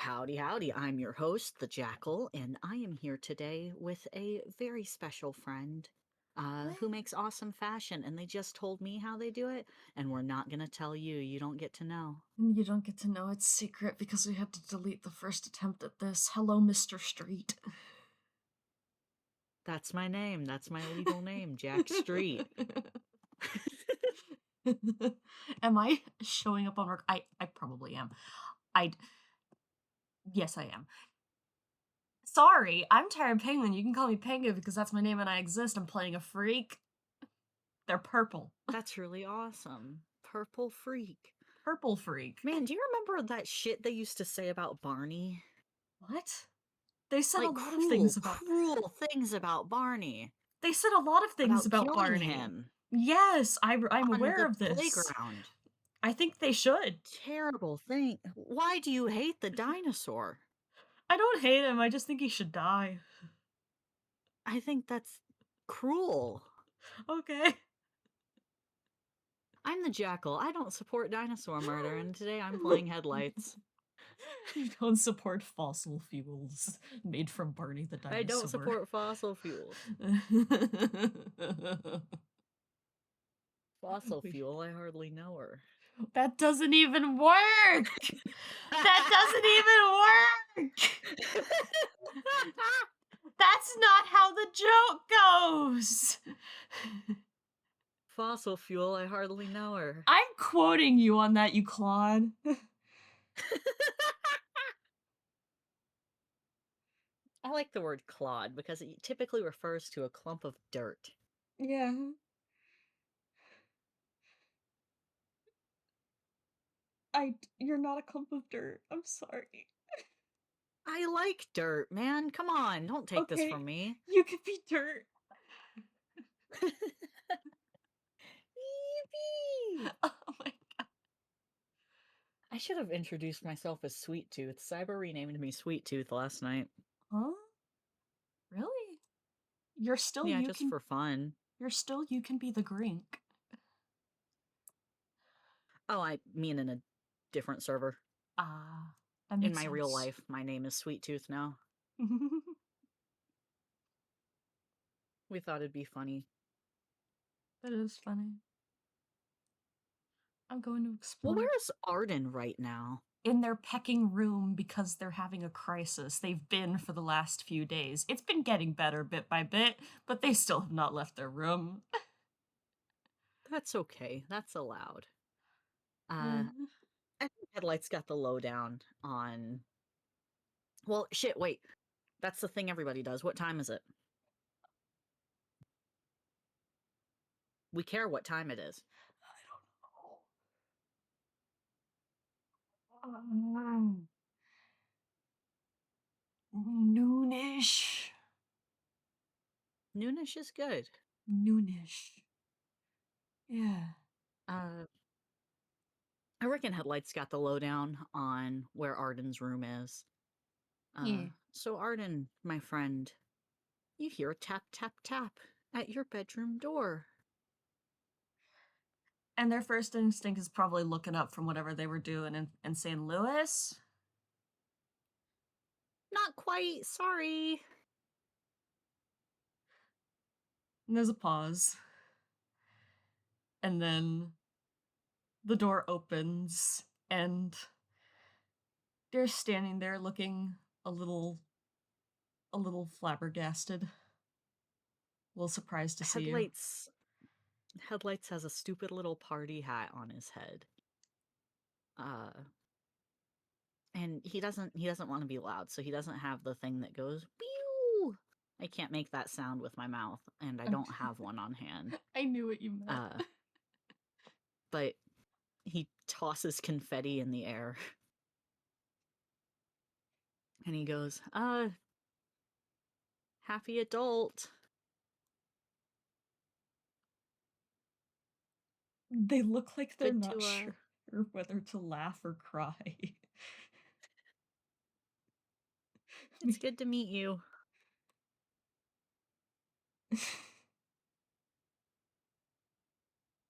Howdy, howdy. I'm your host, the Jackal, and I am here today with a very special friend who makes awesome fashion, and they just told me how they do it, and we're not going to tell you. You don't get to know. You don't get to know it's secret because we had to delete the first attempt at this. Hello, Mr. Street. That's my name. That's my legal name, Jack Street. Am I showing up on work? I probably am. Yes, I am. Sorry, I'm Tara Penguin. You can call me Penguin because that's my name and I exist. I'm playing a freak. They're purple. That's really awesome. Purple Freak. Purple freak. Man, do you remember that shit they used to say about Barney? What? They said Like a lot of things about cruel things about Barney. They said a lot of things About about killing Barney. him Yes, I'm on aware the of this. playground. I think they should. Terrible thing. Why do you hate the dinosaur? I don't hate him. I just think he should die. I think that's cruel. Okay. I'm the Jackal. I don't support dinosaur murder, and today I'm playing Headlights. You don't support fossil fuels made from Barney the dinosaur. I don't support fossil fuels. Fossil fuel? I hardly know her. That doesn't even work! That doesn't even work! That's not how the joke goes! Fossil fuel? I hardly know her. I'm quoting you on that, you clod. I like the word clod because it typically refers to a clump of dirt. Yeah. You're not a clump of dirt. I'm sorry. I like dirt, man. Come on, don't take this from me. You could be dirt. Yippee! Oh my god. I should have introduced myself as Sweet Tooth. Cyber renamed me Sweet Tooth last night. Huh? Really? You're still Yeah, you just can for fun. You're still you can be the Grink. Oh, I mean in a different server. Ah, that In makes my real sense. life, my name is Sweet Tooth now. We thought it'd be funny. That is funny. I'm going to Well, explore where is Arden right now? in their pecking room because they're having a crisis. They've been for the last few days. It's been getting better bit by bit, but they still have not left their room. That's okay. That's allowed. Yeah. I think Headlights got the lowdown on... Well, shit, wait. That's the thing everybody does. What time is it? We care what time it is. I don't know. Noonish. Noonish is good. Noonish. Yeah. I reckon Headlights got the lowdown on where Arden's room is. Yeah. So Arden, my friend, you hear a tap, tap, tap at your bedroom door. And their first instinct is probably looking up from whatever they were doing and saying, Lewis? Not quite, sorry. And there's a pause. And then the door opens and they're standing there looking a little flabbergasted. A little surprised to see you. Headlights has a stupid little party hat on his head. And he doesn't want to be loud, so he doesn't have the thing that goes pew. I can't make that sound with my mouth, and I don't have one on hand. I knew what you meant. But he tosses confetti in the air. And he goes, happy adult. They look like they're Good not to, sure whether to laugh or cry. It's good to meet you.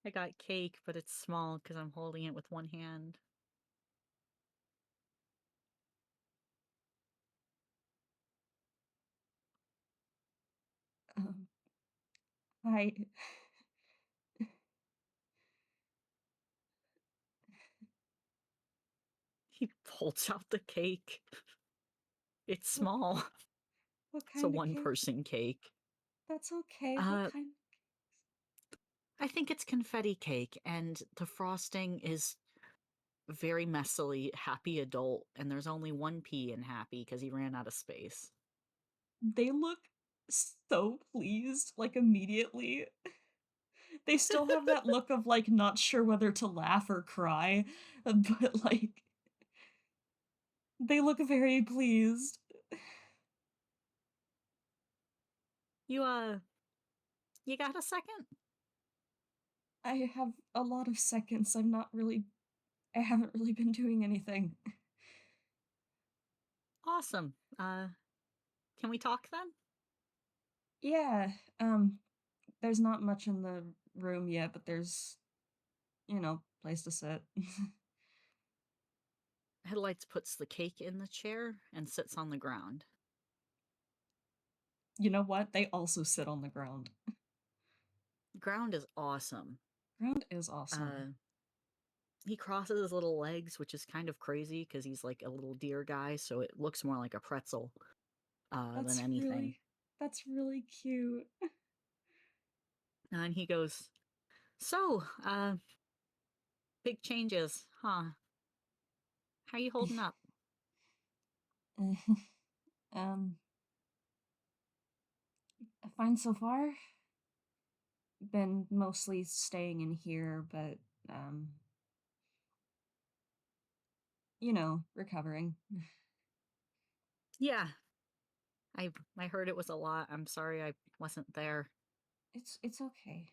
I got cake, but it's small because I'm holding it with one hand. Um, I He holds out the cake. It's what small. what It's a kind of cake? one-person cake. That's okay. What Uh, kind? I think it's confetti cake, and the frosting is very messily happy adult, and there's only one P in happy because he ran out of space. They look so pleased, like, immediately. They still have that look of, like, not sure whether to laugh or cry, but, like, they look very pleased. You, you got a second? I have a lot of seconds. I haven't really been doing anything. Awesome. Can we talk then? Yeah, there's not much in the room yet, but there's, place to sit. Headlights puts the cake in the chair and sits on the ground. You know what? They also sit on the ground. The ground is awesome. Ground is awesome. Uh, he crosses his little legs, which is kind of crazy because he's like a little deer guy, so it looks more like a pretzel than That's anything. really that's really cute. And he goes, "So, big changes, huh? How you holding up?" um, fine so far. Been mostly staying in here, but um, recovering. Yeah, I heard it was a lot. I'm sorry I wasn't there. It's okay.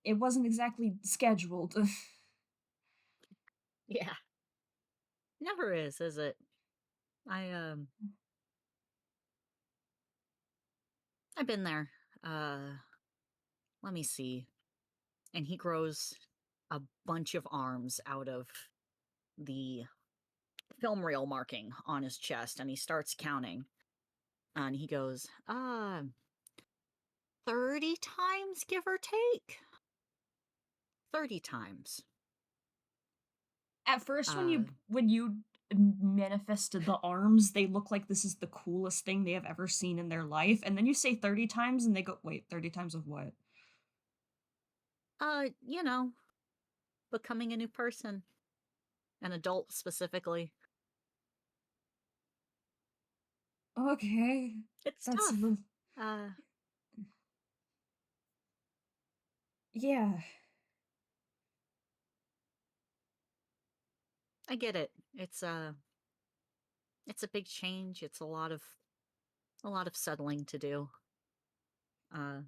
It wasn't exactly scheduled. Yeah, never is it? I I've been there. Uh, let me see. And he grows a bunch of arms out of the film reel marking on his chest, and he starts counting. And he goes, 30 times, give or take. 30 times. At first, when Uh, you manifested the arms, they look like this is the coolest thing they have ever seen in their life, and then you say 30 times, and they go, "Wait, 30 times of what?" you know, becoming a new person, an adult specifically. Okay, It's that's tough. Uh, yeah. I get it. It's a big change. It's a lot of settling to do. Uh,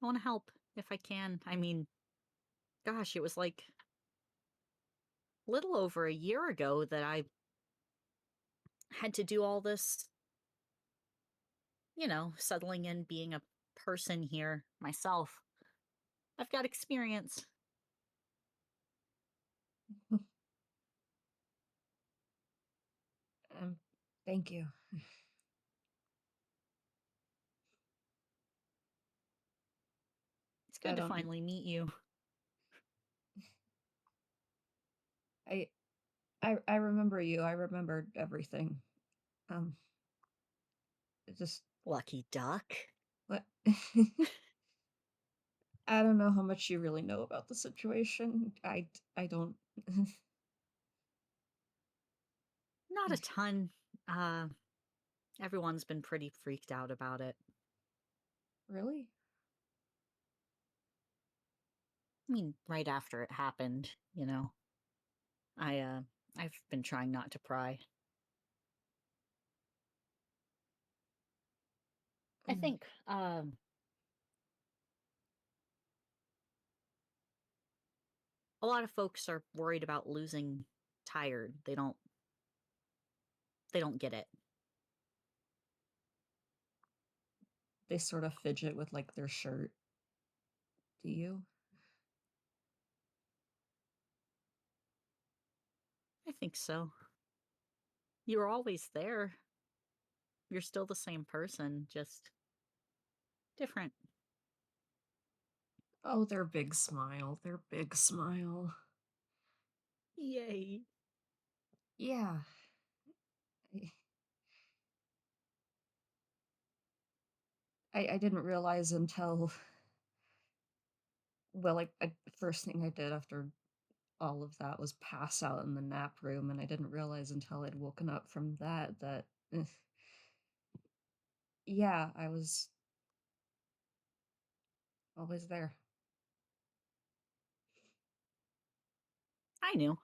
I want to help if I can. I mean, gosh, it was like little over a year ago that I had to do all this, settling in, being a person here myself. I've got experience. Um, Thank you. It's I good to don't. finally meet you. I I remember you. I remembered everything. Um, it just Lucky duck. what? I don't know how much you really know about the situation. I don't. Not a ton. Uh, Everyone's been pretty freaked out about it. Really? I mean, right after it happened, I, I've been trying not to pry. I Mm, think, a lot of folks are worried about losing tired. They don't get it. they sort of fidget with like their shirt. Do you? I think so. You were always there. You're still the same person, just different. Oh, their big smile, their big smile. Yay. Yeah. I I didn't realize until well, first thing I did after all of that was pass out in the nap room, and I didn't realize until I'd woken up from that yeah, I was always there. I knew.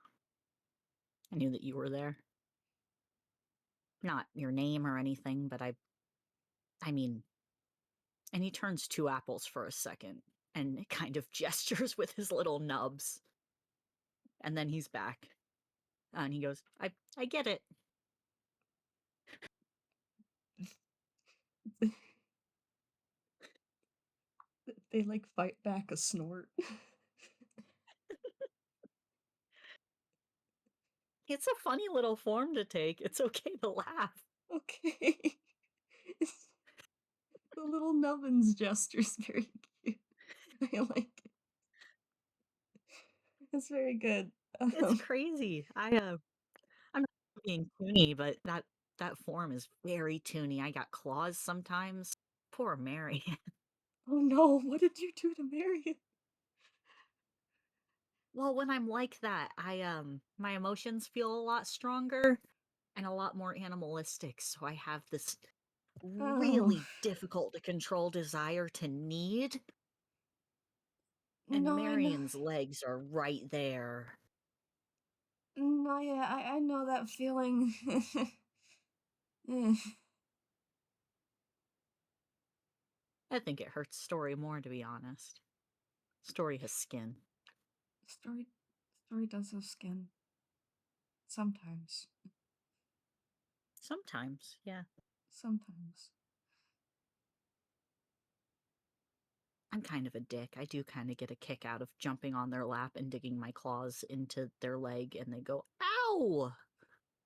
I knew that you were there. Not your name or anything, but I mean, and he turns two apples for a second and kind of gestures with his little nubs. And then he's back. And he goes, I get it. They, like, fight back a snort. It's a funny little form to take. It's okay to laugh. Okay. The little nubbins gesture's very cute. I like it. It's very good. It's crazy. I'm not being toony, but that form is very toony. I got claws sometimes. Poor Mary. Oh no, what did you do to Marion? Well, when I'm like that, my emotions feel a lot stronger and a lot more animalistic. So I have this Oh, really difficult to control desire to need, and no, I know. Marion's legs are right there. No, yeah, I know that feeling. Eh, I think it hurts Story more, to be honest. Story has skin. story story does have skin. Sometimes. Sometimes, yeah. Sometimes. I'm kind of a dick. I do kind of get a kick out of jumping on their lap and digging my claws into their leg, and they go, ow!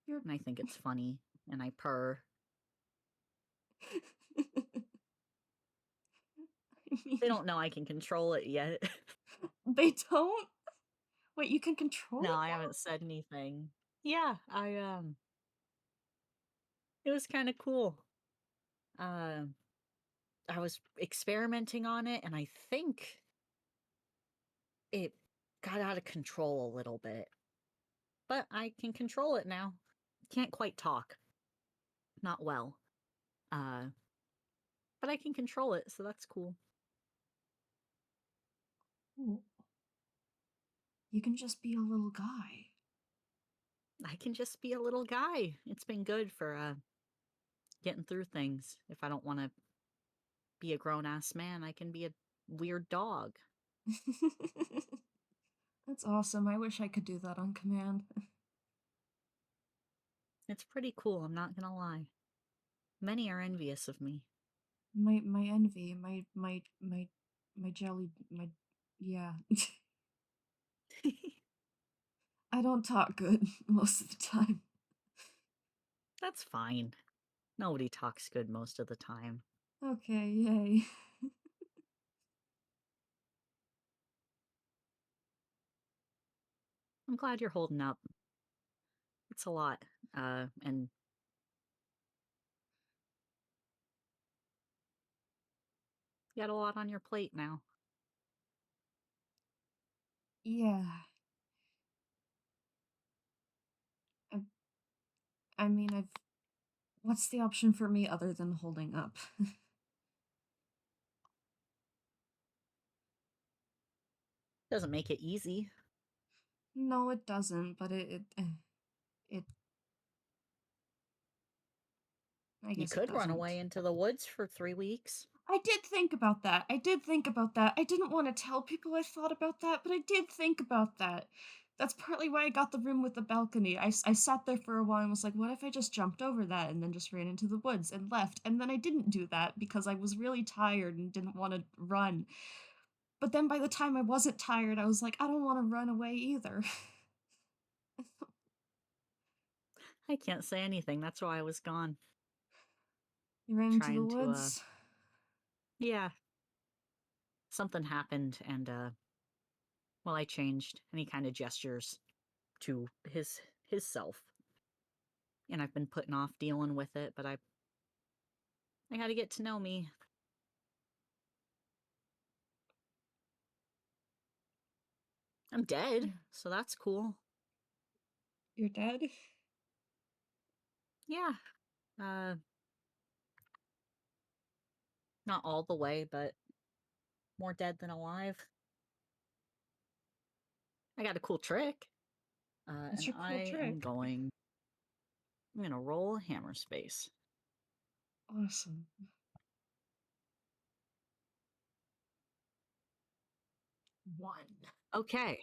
You're And I think it's funny, and I purr. I They mean, don't know I can control it yet. they don't? Wait, you can control No, it I now? haven't said anything. Yeah, it was kind of cool. Uh, I was experimenting on it, and I think it got out of control a little bit. But I can control it now. Can't quite talk. Not well. Uh, but I can control it, so that's cool. Ooh, you can just be a little guy. I can just be a little guy. It's been good for getting through things. If I don't want to be a grown ass man, I can be a weird dog. That's awesome. I wish I could do that on command. It's pretty cool, I'm not gonna lie. Many are envious of me. My envy, my jelly, my yeah. I don't talk good most of the time. That's fine. Nobody talks good most of the time. Okay, yay. I'm glad you're holding up. It's a lot. And you got a lot on your plate now. Yeah. I, I mean, what's the option for me other than holding up? Doesn't make it easy. No, it doesn't, but it I You guess it could run doesn't. away into the woods for 3 weeks. I did think about that. I did think about that. I didn't want to tell people I thought about that, but I did think about that. That's partly why I got the room with the balcony. I sat there for a while and was like, what if I just jumped over that and then just ran into the woods and left? And then I didn't do that because I was really tired and didn't want to run. But then by the time I wasn't tired, I was like, I don't want to run away either. I can't say anything. That's why I was gone. You ran into the trying to, woods? yeah, something happened and, well, I changed, and he kind of gestures to his self, and I've been putting off dealing with it, but I got to get to know me. I'm dead, so that's cool. You're dead? Yeah, uh, not all the way, but more dead than alive. I got a cool trick, What's and your cool trick? I'm gonna roll a hammer space. Awesome. One. Okay,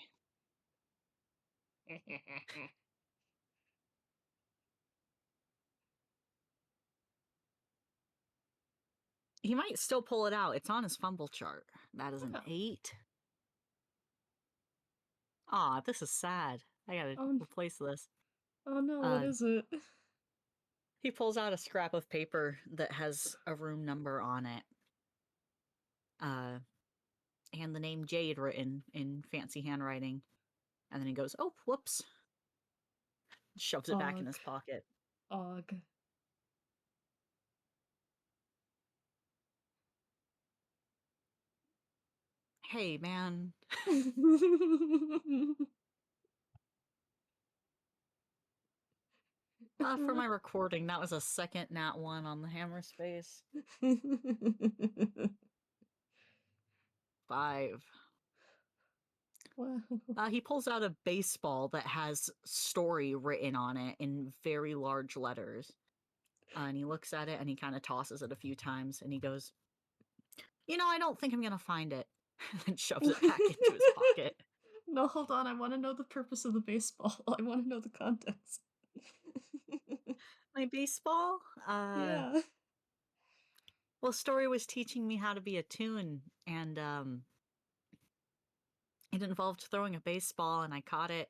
he might still pull it out. It's on his fumble chart. That is an Oh, 8. Aw, this is sad. I gotta oh, replace this. oh no, what Uh, is it? he pulls out a scrap of paper that has a room number on it, uh, and the name Jade written in fancy handwriting. And then he goes, "Oh, whoops!" Shoves it back in Og. his pocket. Og. Hey, man. For my recording, that was a second nat 1 on the hammer space. 5. Wow. He pulls out a baseball that has story written on it in very large letters. And he looks at it and he kind of tosses it a few times and he goes, I don't think I'm going to find it. And then shoves it back into his pocket. No, hold on. I want to know the purpose of the baseball. I want to know the context. My baseball? Yeah. Well, story was teaching me how to be a tune, and it involved throwing a baseball, and I caught it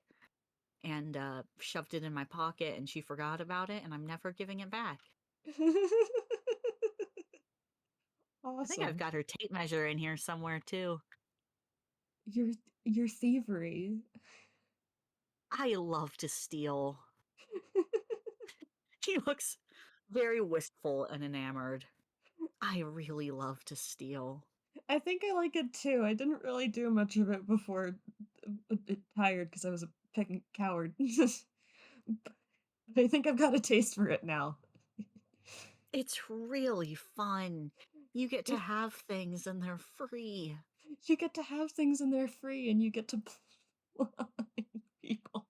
and shoved it in my pocket, and she forgot about it, and I'm never giving it back. I think I've Awesome. got her tape measure in here somewhere too. Your your thievery. I love to steal. She looks very wistful and enamored. I really love to steal. I think I like it too. I didn't really do much of it before tired because I was a picking coward. But I think I've got a taste for it now. It's really fun. You get to It, have things and they're free. you get to have things and they're free and you get to blind people.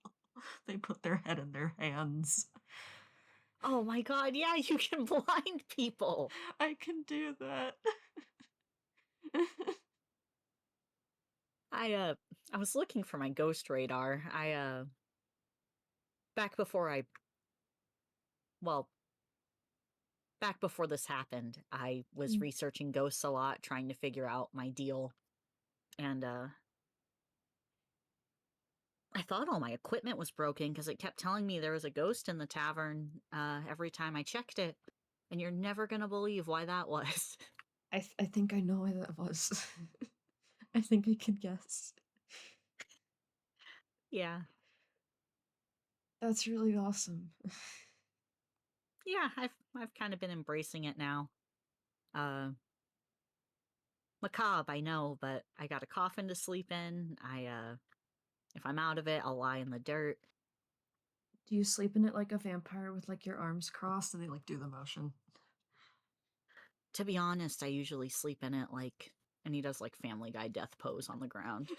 They put their head in their hands. Oh my god, yeah, you can blind people. I can do that. I uh I was looking for my ghost radar. Back before I well, back before this happened, I was Mm. researching ghosts a lot, trying to figure out my deal. And I thought all my equipment was broken because it kept telling me there was a ghost in the tavern every time I checked it. And you're never gonna believe why that was. I think I know why that was. I think I could guess. Yeah. That's really awesome. Yeah, I've kind of been embracing it now. Uh Macabre, I know, but I got a coffin to sleep in. If I'm out of it, I'll lie in the dirt. Do you sleep in it like a vampire with like your arms crossed and they like do the motion? To be honest, I usually sleep in it like, and he does like Family Guy death pose on the ground.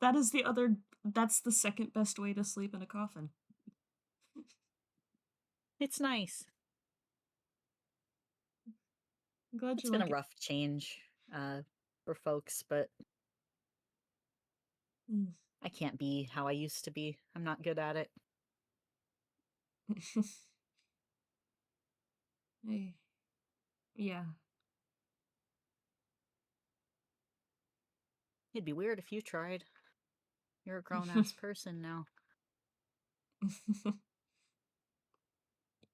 That is the other that's the second best way to sleep in a coffin. It's nice. I'm glad It's you been a like it. rough change for folks, but Mm. I can't be how I used to be. I'm not good at it. Hey. Yeah. It'd be weird if you tried. You're a grown ass person now.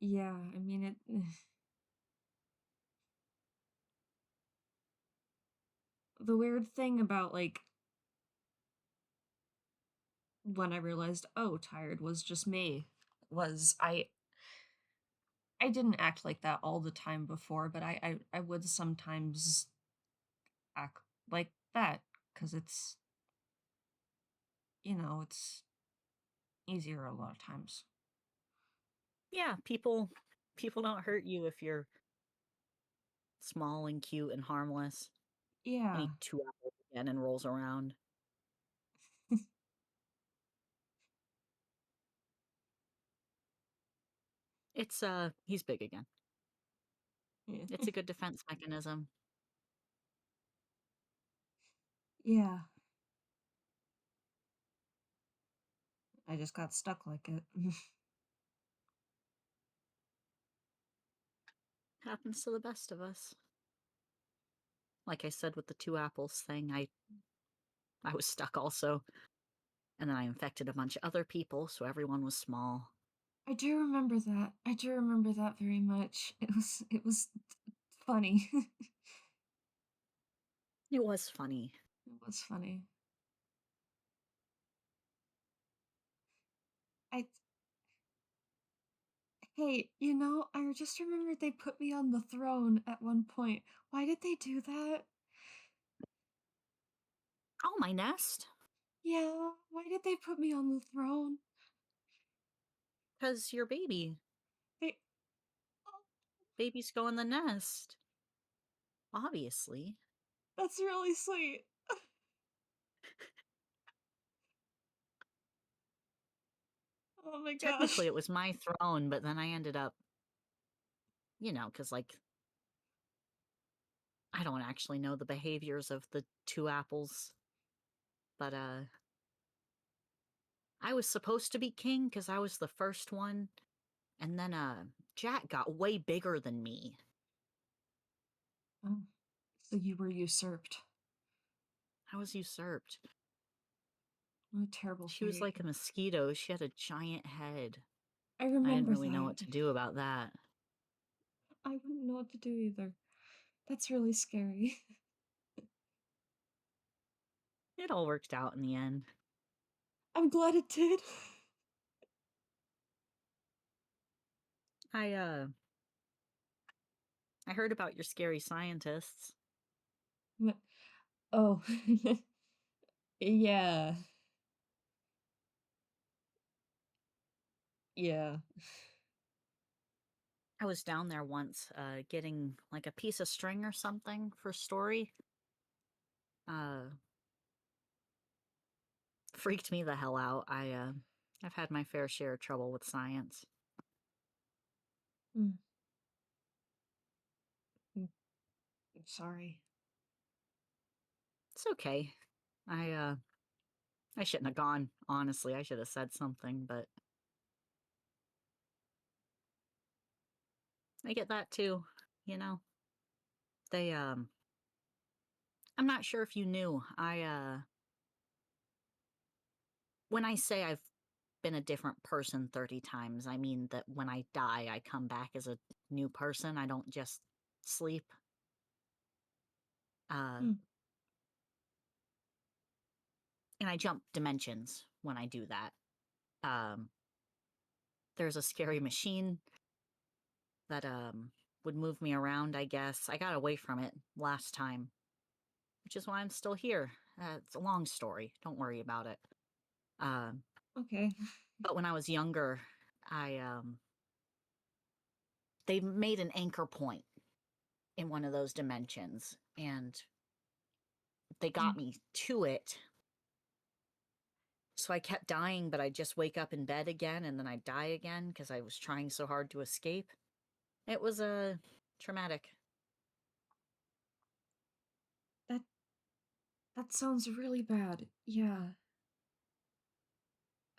Yeah, I mean, the weird thing about, like, when I realized, "Oh, tired was just me," was I didn't act like that all the time before, but I would sometimes act like that because it's easier a lot of times. Yeah, people don't hurt you if you're small and cute and harmless. And Yeah. he 2 apples again and rolls around. He's big again. Yeah. It's a good defense mechanism. Yeah. I just got stuck like it. Happens to the best of us. Like I said with the 2 apples thing, I was stuck also, and then I infected a bunch of other people, so everyone was small. I do remember that. I do remember that very much. It was funny. It was funny. It was funny. I Hey, I just remembered they put me on the throne at one point. Why did they do that? Oh, my nest? Yeah, why did they put me on the throne? 'Cause you're baby. They Oh, Babies go in the nest, obviously. that's really sweet. Oh my Technically, gosh. it was my throne, but then I ended up, because like, I don't actually know the behaviors of the 2 apples, but, I was supposed to be king because I was the first one, and then, Jack got way bigger than me. Oh, so you were usurped. I was usurped. What a terrible She was fate. like a mosquito, she had a giant head. I I didn't remember really know that. what to do about that. I wouldn't know what to do either. That's really scary. It all worked out in the end. I'm glad it did. I, uh I heard about your scary scientists. But- Oh, yeah, yeah. I was down there once, getting, like, a piece of string or something for story. Uh, Freaked me the hell out. I've had my fair share of trouble with science. Mm, mm, I'm sorry. It's okay. I, uh I shouldn't have gone, honestly, I should have said something, but I get that too, you know? They, I'm not sure if you knew, when I say I've been a different person 30 times, I mean that when I die, I come back as a new person, I don't just sleep. Uh, Mm, and I jump dimensions when I do that. Um, there's a scary machine that, would move me around, I guess. I got away from it last time, which is why I'm still here. It's a long story. Don't worry about it. Um, okay. but when I was younger, I they made an anchor point in one of those dimensions, and they Mm, got me to it. So I kept dying, but I'd just wake up in bed again, and then I'd die again because I was trying so hard to escape. It was traumatic. that that sounds really bad. Yeah.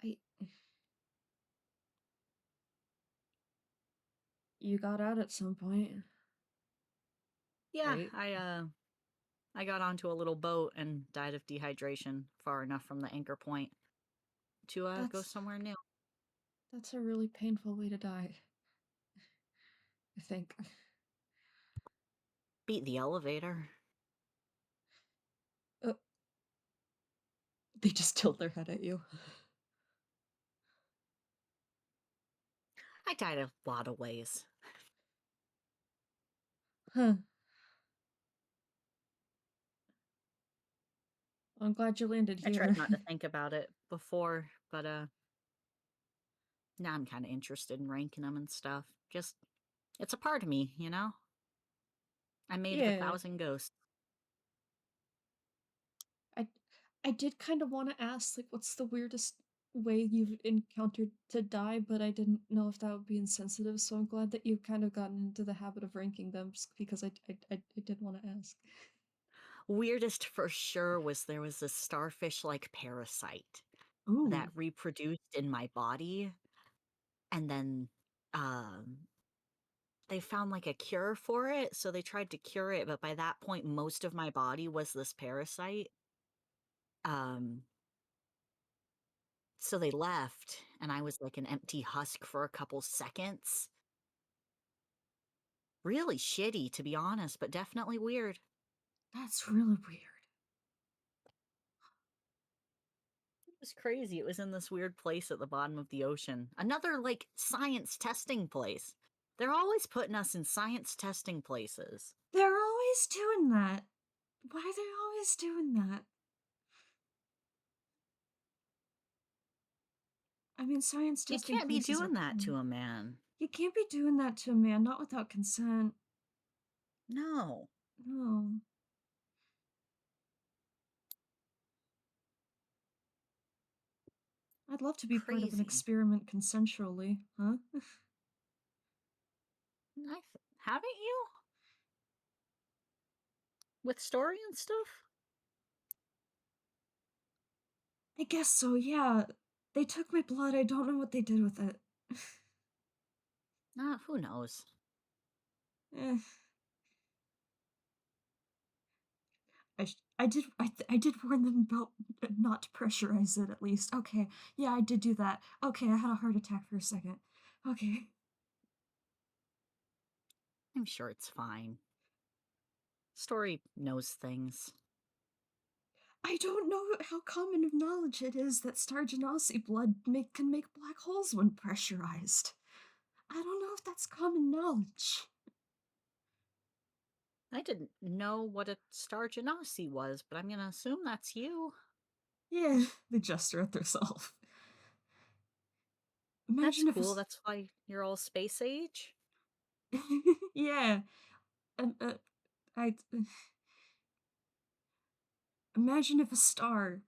I You got out at some point, Yeah, right? I got onto a little boat and died of dehydration far enough from the anchor point to go That's somewhere new. that's a really painful way to die. I think. Beat the elevator. Uh, they just tilt their head at you. I died a lot of ways. Huh. I'm glad you landed I tried here. not to think about it before, but now I'm kind of interested in ranking them and stuff. Just, it's a part of me, you know? I made the Yeah. 1,000 ghosts. I I did kind of want to ask, like, what's the weirdest way you've encountered to die, but I didn't know if that would be insensitive, so I'm glad that you've kind of gotten into the habit of ranking them because I did want to ask. Weirdest for sure was there was a starfish like parasite that Ooh, reproduced in my body, and then um they found like a cure for it, so they tried to cure it, but by that point most of my body was this parasite. Um so they left and I was like an empty husk for a couple seconds. Really shitty to be honest, but definitely weird. that's really weird. It was crazy. It was in this weird place at the bottom of the ocean. Another like science testing place. They're always putting us in science testing places. They're always doing that. Why are they always doing that? I mean, science You testing can't be places are doing that cool. to a man. You can't be doing that to a man, not without consent. No. No. I'd love to be part of an Crazy. experiment consensually, huh? Haven't you? With story and stuff? I guess so, yeah. They took my blood, I don't know what they did with it. Who knows? Eh. I did warn them about not to pressurize it at least. Okay, yeah, I did do that. Okay, I had a heart attack for a second. Okay. I'm sure it's fine. Story knows things. I don't know how common of knowledge it is that Star Genasi blood can make black holes when pressurized. I don't know if that's common knowledge. I didn't know what a Star Genasi was, but I'm gonna assume that's you. Yeah, they gesture at themselves. That's Imagine if a cool. That's why you're all space age. yeah, I imagine if a star.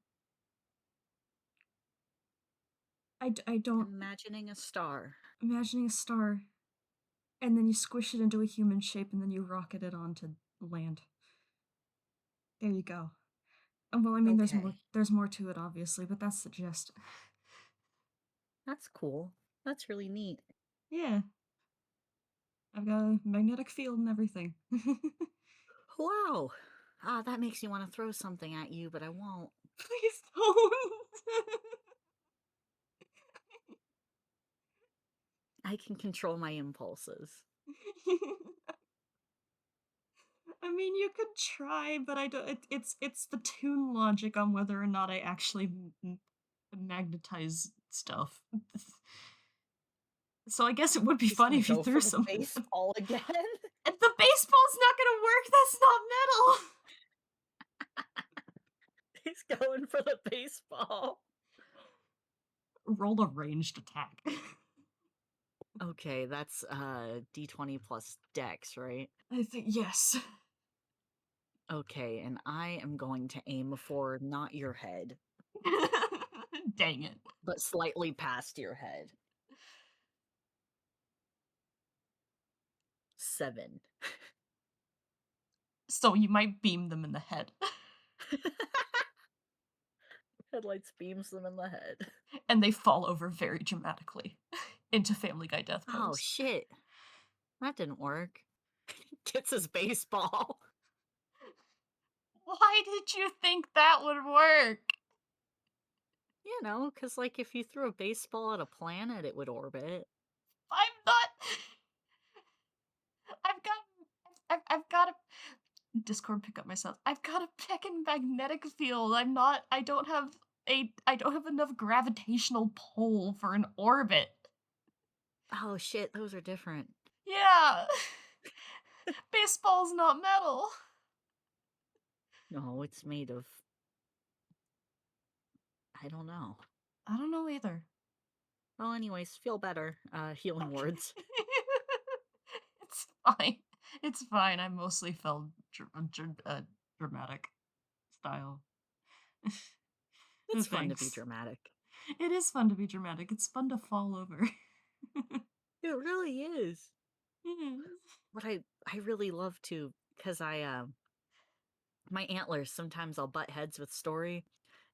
I don't Imagining a star. imagining a star, and then you squish it into a human shape, and then you rocket it onto land. There you go. Well, I mean, Okay. there's more to it, obviously, but that's the gist. That's cool. That's really neat. Yeah, I've got a magnetic field and everything. Wow. That makes me want to throw something at you, but I won't. Please don't. I can control my impulses. I mean, you could try, but I don't. It's the tune logic on whether or not I actually magnetize stuff. So I guess it would be He's funny gonna if you go threw for the some. baseball again. And the baseball's not gonna work. That's not metal. He's going for the baseball. Roll a ranged attack. Okay, that's D20 plus dex, right? I think yes. Okay, and I am going to aim for not your head, Dang it. but slightly past your head. 7. So you might beam them in the head, Headlights beams them in the head. and they fall over very dramatically into Family Guy death Oh pose. shit. That didn't work. Gets his baseball. Why did you think that would work? You know, because, like, if you threw a baseball at a planet, it would orbit. I'm not. Discord pick up myself. I've got a peckin' magnetic field. I don't have enough gravitational pull for an orbit. Oh shit, those are different. Yeah. Baseball's not metal. No, it's made of, I don't know. I don't know either. Well, anyways, feel better. Healing words. Okay. It's fine. It's fine. I mostly felt dramatic style. It's fun to be Thanks. dramatic. It is fun to be dramatic. It's fun to fall over. It really is. Yes. What I really love to, because my antlers, sometimes I'll butt heads with Story,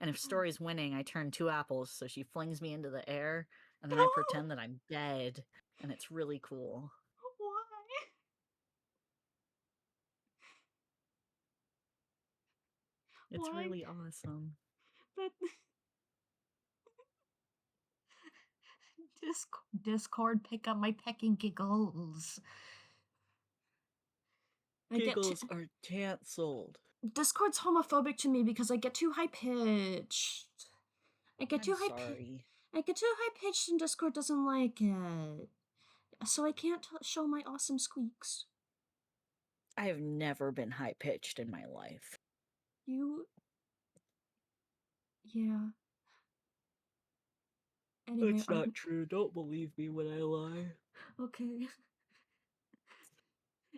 and if Story's winning, I turn two apples, so she flings me into the air, and then I pretend that I'm dead, and it's really cool. Why? It's Why? really awesome. That Discord, pick up my pecking giggles. I get Giggles are canceled. Discord's homophobic to me because I get too high pitched. I get I'm too sorry. I get too high pitched and Discord doesn't like it. So I can't show my awesome squeaks. I have never been high pitched in my life. You yeah. Anyway, That's Arden. not true. Don't believe me when I lie. Okay.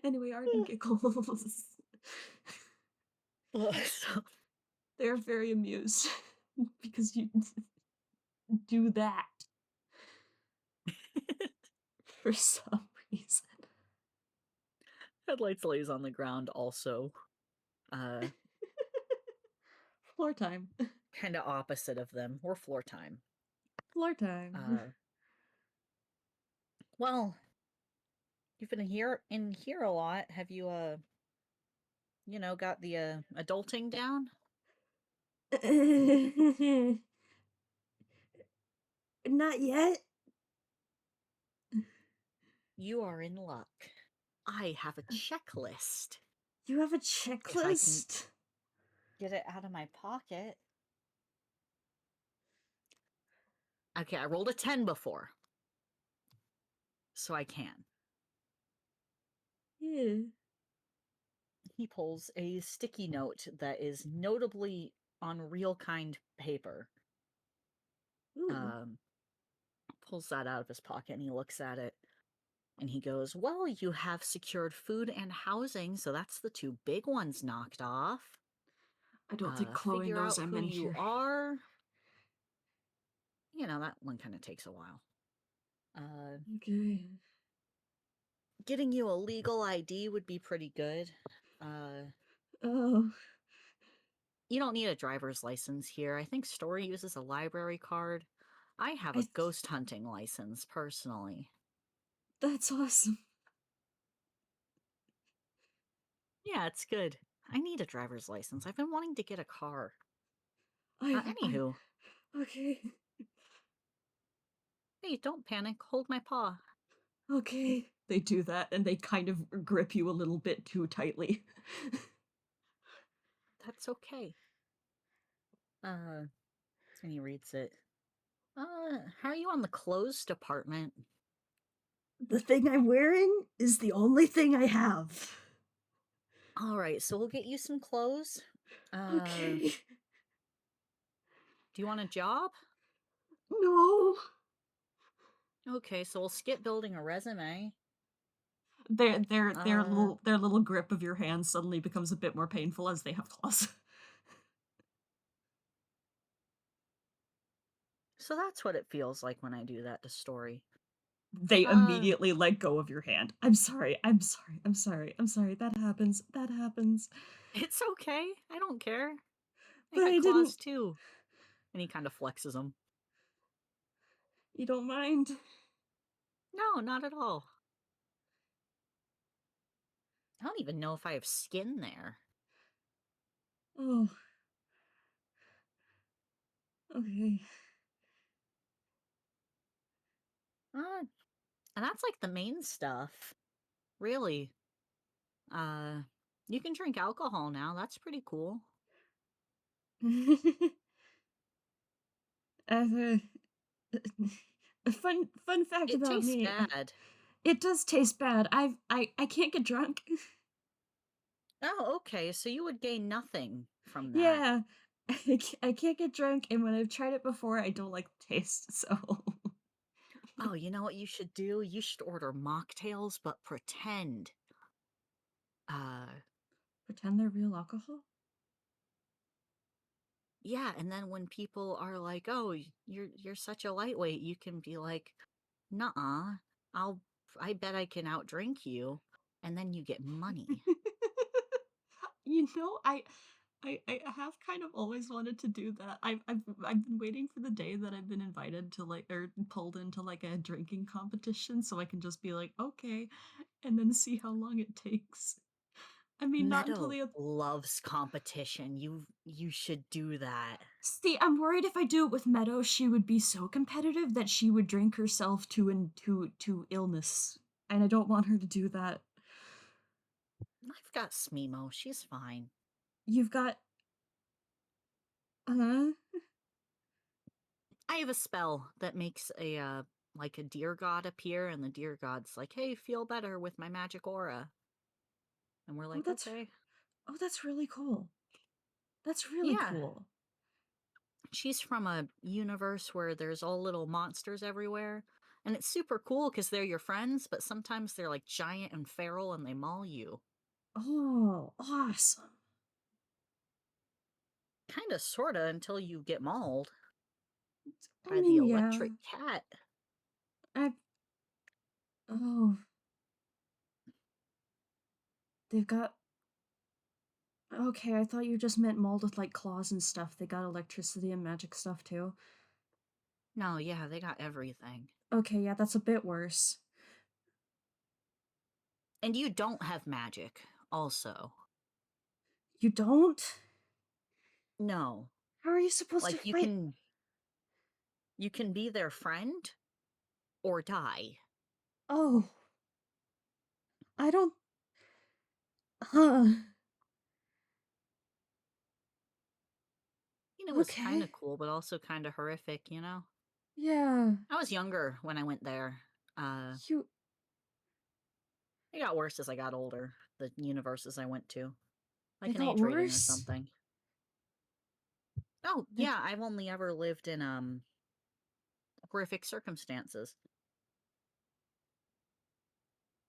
Anyway, Arden giggles. So, They're very amused because you do that for some reason. Headlights lays on the ground also. Uh, Floor time. kind of opposite of them. We're floor time. Floor time. Uh, well, you've been here a lot. Have you got the adulting down? Not yet. You are in luck. I have a checklist. You have a If I can checklist? get it out of my pocket. Okay, I rolled a 10 before. So I can. Yeah. He pulls a sticky note that is notably on real kind paper. Ooh. Um, Pulls that out of his pocket and he looks at it and he goes, "Well, you have secured food and housing, so that's the two big ones knocked off. I don't think Chloe Figure knows out I'm who in you here. are." That one kind of takes a while. Uh, Okay. Getting you a legal ID would be pretty good. Uh, Oh, you don't need a driver's license here. I think Story uses a library card. I have I. a ghost hunting license personally. That's awesome. Yeah, it's good. I need a driver's license. I've been wanting to get a car. I. Anywho, Okay. hey, don't panic. Hold my paw. Okay. They do that and they kind of grip you a little bit too tightly. That's okay. Uh, and he reads it. How are you on the clothes department? The thing I'm wearing is the only thing I have. All right, so we'll get you some clothes. Okay. Do you want a job? No. Okay, so we'll skip building a resume. Uh, Their little grip of your hand suddenly becomes a bit more painful as they have claws. so that's what it feels like when I do that to Story. They Uh, immediately let go of your hand. I'm sorry. I'm sorry. I'm sorry. I'm sorry. That happens. That happens. it's okay. I don't care. I But got I didn't. claws too. And he kind of flexes them. You don't mind? No, not at all. I don't even know if I have skin there. Oh, okay. Uh, and that's like the main stuff, really. Uh, You can drink alcohol now, that's pretty cool. Uh, a fun fact It about tastes me, bad. it does taste bad. I can't get drunk. Oh, okay, so you would gain nothing from that. Yeah. I can't get drunk, and when I've tried it before, I don't like the taste, so Oh, you know what you should do? You should order mocktails, but pretend. Uh, pretend they're real alcohol? yeah, and then when people are like, "Oh, you're such a lightweight," you can be like, "Nuh-uh, I'll I bet I can outdrink you," and then you get money. You know, I have kind of always wanted to do that. I've been waiting for the day that I've been invited to, like, or pulled into, like, a drinking competition so I can just be like, "Okay," and then see how long it takes. I mean, not until Meadow the loves competition. You should do that. see, I'm worried if I do it with Meadow, she would be so competitive that she would drink herself to illness, and I don't want her to do that. I've got Smemo, she's fine. You've got uh I have a spell that makes like a deer god appear, and the deer god's like, "Hey, feel better with my magic aura." And we're oh, like, "Okay." that's really cool. That's really Yeah. cool. She's from a universe where there's all little monsters everywhere. And it's super cool because they're your friends, but sometimes they're like giant and feral and they maul you. Oh, awesome. Kinda sorta until you get mauled I by the mean, yeah. electric cat. I oh, they've got okay, I thought you just meant mold with, like, claws and stuff. They got electricity and magic stuff too. No, yeah, they got everything. Okay, yeah, that's a bit worse. And you don't have magic, also. You don't? No. How are you supposed to Like fight? you can be their friend or die. Oh, I don't huh. It was kinda Okay. cool, but also kinda horrific, you know? Yeah. I was younger when I went there. You It got worse as I got older, the universes I went to. they Like an got age rating or worse? something. Oh, They yeah, I've only ever lived in, horrific circumstances.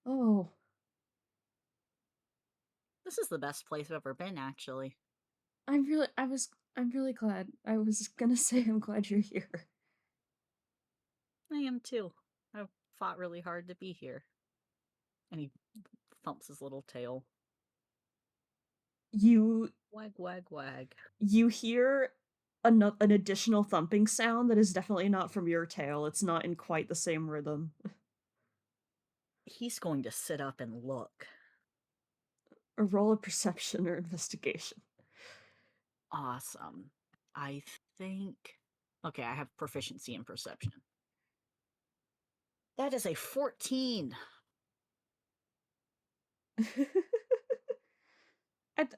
oh, This is the best place I've ever been, actually. I'm really glad. I was gonna say I'm glad you're here. I am too. I fought really hard to be here. And he thumps his little tail. You Wag, wag, wag. you hear an additional thumping sound that is definitely not from your tail. It's not in quite the same rhythm. He's going to sit up and look. A roll of perception or investigation. Awesome. I think. Okay, I have proficiency in perception. That is a 14. And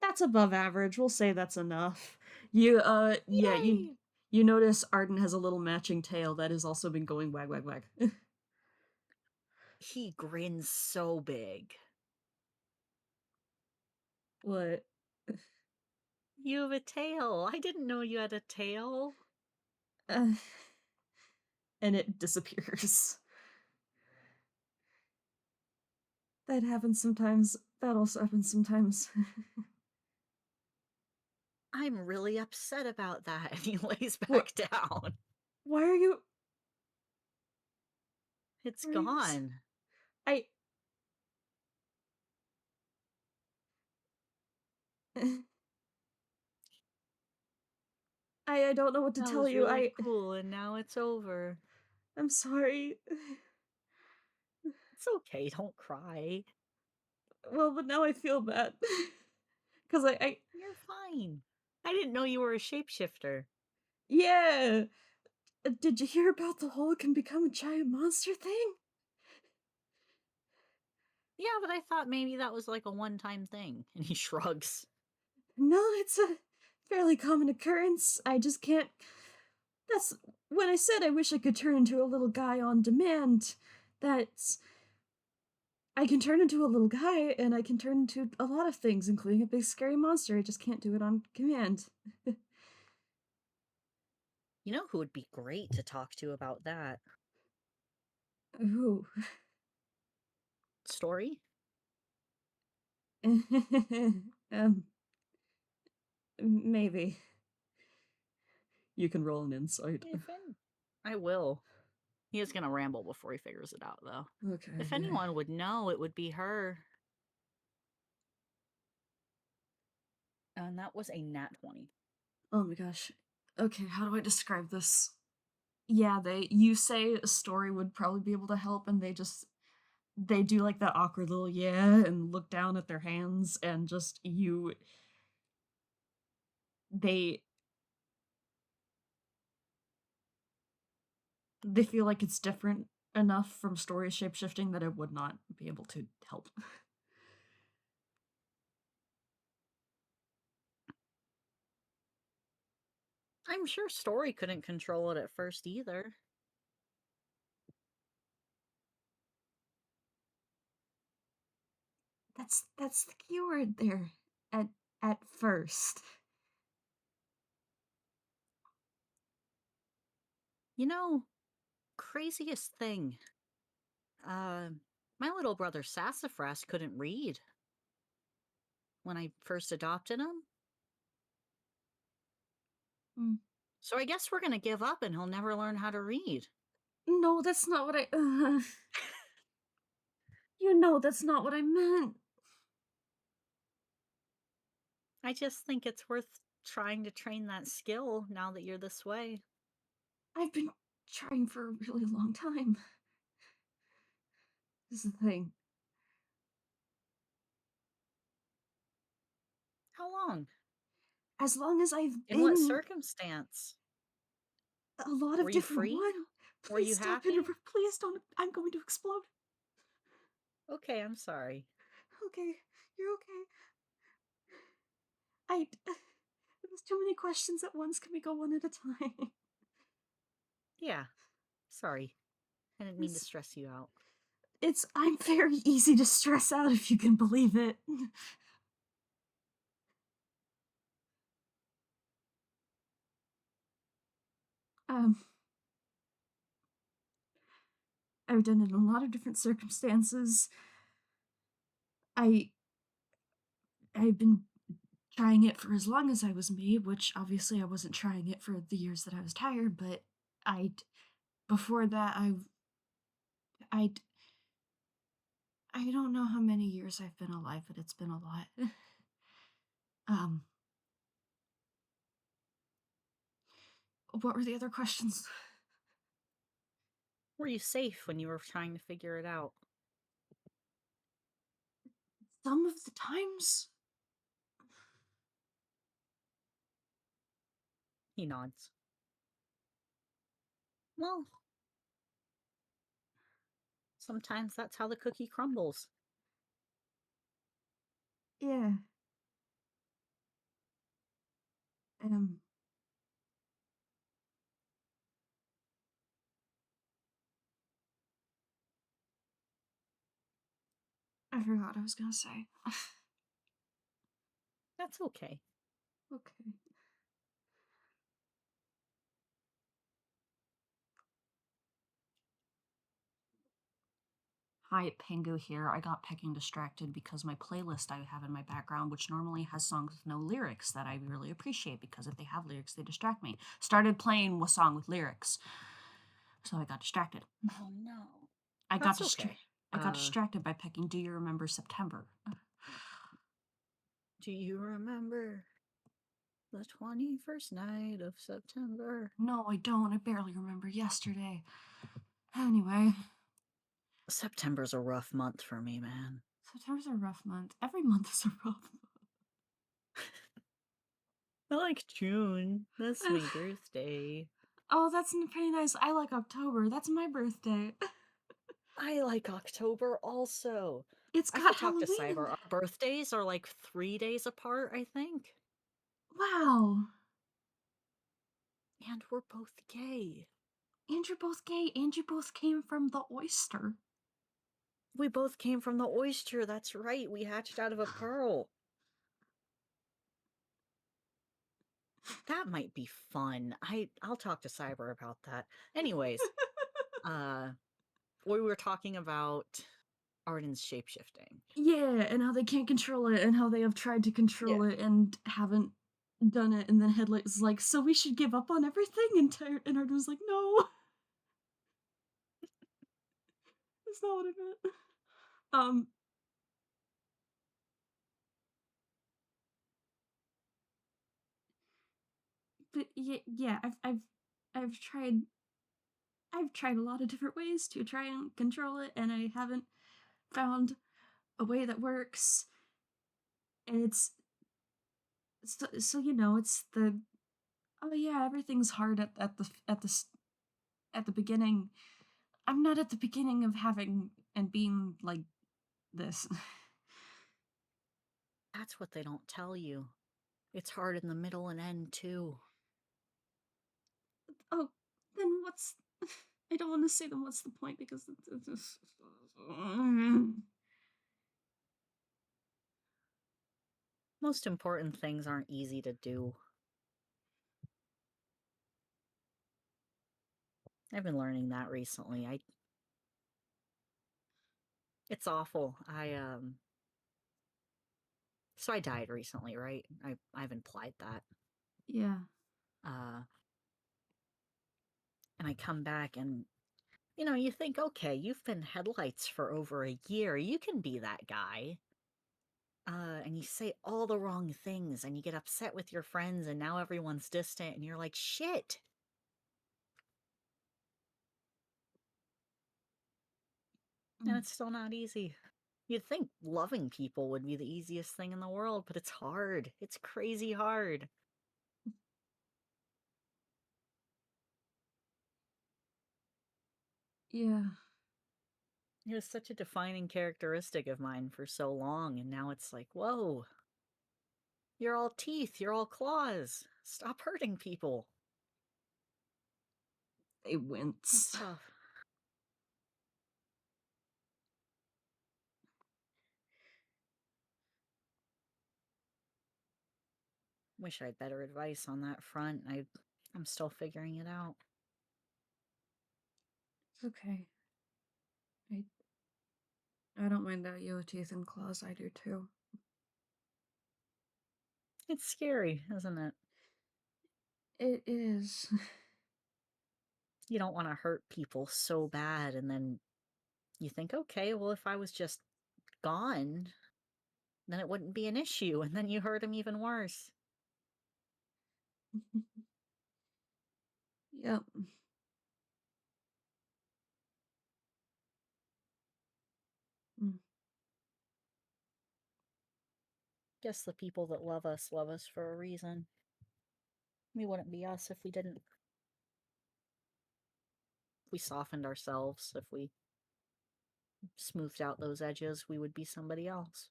that's above average. We'll say that's enough. Yeah, Yay! you notice Arden has a little matching tail that has also been going wag wag wag. He grins so big. What? You have a tail. I didn't know you had a tail. Uh, and it disappears. That happens sometimes. That also happens sometimes. I'm really upset about that. And he lays What? back down. Why are you? It's Why are you? gone. I. I don't know what to That tell was you. really cool, and now it's over. I'm sorry. It's okay, don't cry. Well, but now I feel bad. Cause I You're fine. I didn't know you were a shapeshifter. yeah. Did you hear about the whole can become a giant monster thing? Yeah, but I thought maybe that was like a one-time thing. And he shrugs. No, it's a fairly common occurrence. I just can't. That's when I said I wish I could turn into a little guy on demand. That's I can turn into a little guy and I can turn into a lot of things, including a big scary monster. I just can't do it on command. You know who would be great to talk to about that? Ooh. Story? um, maybe. You can roll an insight. If any. I will. He is gonna ramble before he figures it out, though. Okay, If yeah. anyone would know, it would be her. And that was a nat 20. Oh my gosh. Okay, how do I describe this? Yeah, you say a story would probably be able to help, and they do like that awkward little yeah and look down at their hands and just they they feel like it's different enough from story shapeshifting that it would not be able to help. I'm sure Story couldn't control it at first either. That's the keyword there. At first. You know, craziest thing. Uh, my little brother Sassafras couldn't read when I first adopted him. Mm. So I guess we're gonna give up and he'll never learn how to read. No, that's not what I you know that's not what I meant. I just think it's worth trying to train that skill now that you're this way. I've been trying for a really long time. This is the thing. How long? As long as I've In what been circumstance? a lot of Were you different free? one. Were Please you stop happy? please don't. I'm going to explode. Okay, I'm sorry. Okay, you're okay. I there's too many questions at once. Can we go one at a time? Yeah, sorry. I didn't mean to It's stress you out. I'm very easy to stress out if you can believe it. Um, I've done it in a lot of different circumstances. I I've been trying it for as long as I was me, which obviously I wasn't trying it for the years that I was tired, but I before that I I don't know how many years I've been alive, but it's been a lot. um what were the other questions? Were you safe when you were trying to figure it out? Some of the times. He nods. Well, sometimes that's how the cookie crumbles. Yeah. Um I forgot what I was gonna say. That's okay. Okay. Hi, Pengu here. I got pecking distracted because my playlist I have in my background, which normally has songs with no lyrics that I really appreciate because if they have lyrics, they distract me, started playing a song with lyrics. So I got distracted. Oh no. I got That's distra- okay. I got distracted by pecking Do You Remember September? Do you remember the 21st night of September? No, I don't. I barely remember yesterday. Anyway, September's a rough month for me, man. September's a rough month. Every month is a rough I like June. That's month. my birthday. Oh, that's pretty nice. I like October. That's my birthday. I like October also. It's I got should talk to Halloween in Cyber. there. Our birthdays are like 3 days apart, I think. Wow. And we're both gay. And you're both gay, and you both came from the oyster. We both came from the oyster. That's right. We hatched out of a pearl. That might be fun. I'll talk to Cyber about that. Anyways, uh we were talking about Arden's shapeshifting. Yeah, and how they can't control it, and how they have tried to Yeah. control it and haven't done it, and then Headlight is like, "So we should give up on everything?" And Arden was like, "No, that's not what I meant." Um, but yeah, I've tried I've tried a lot of different ways to try and control it, and I haven't found a way that works. And so it's the, oh yeah, everything's hard at the beginning. I'm not at the beginning of having and being like this. That's what they don't tell you. It's hard in the middle and end too. Oh, then what's? I don't want to say then what's the point because Most important things aren't easy to do. I've been learning that recently. It's awful. So I died recently, right? I've implied that. yeah. Uh and I come back and you think, okay, you've been headlights for over a year. You can be that guy. And you say all the wrong things and you get upset with your friends and now everyone's distant and you're like, shit. And Mm, it's still not easy. You'd think loving people would be the easiest thing in the world, but it's hard. It's crazy hard. yeah. It was such a defining characteristic of mine for so long, and now it's like, whoa, you're all teeth, you're all claws. Stop hurting people. They That's wince. tough. Wish I had better advice on that front. I'm still figuring it out. It's okay. I I don't mind that you have teeth and claws. I do too. It's scary, isn't it? It is. You don't want to hurt people so bad, and then you think, okay, well, if I was just gone, then it wouldn't be an issue, and then you hurt them even worse. Yep. Mm, Guess the people that love us for a reason. We wouldn't be us if we didn't. If we softened ourselves, if we smoothed out those edges, we would be somebody else.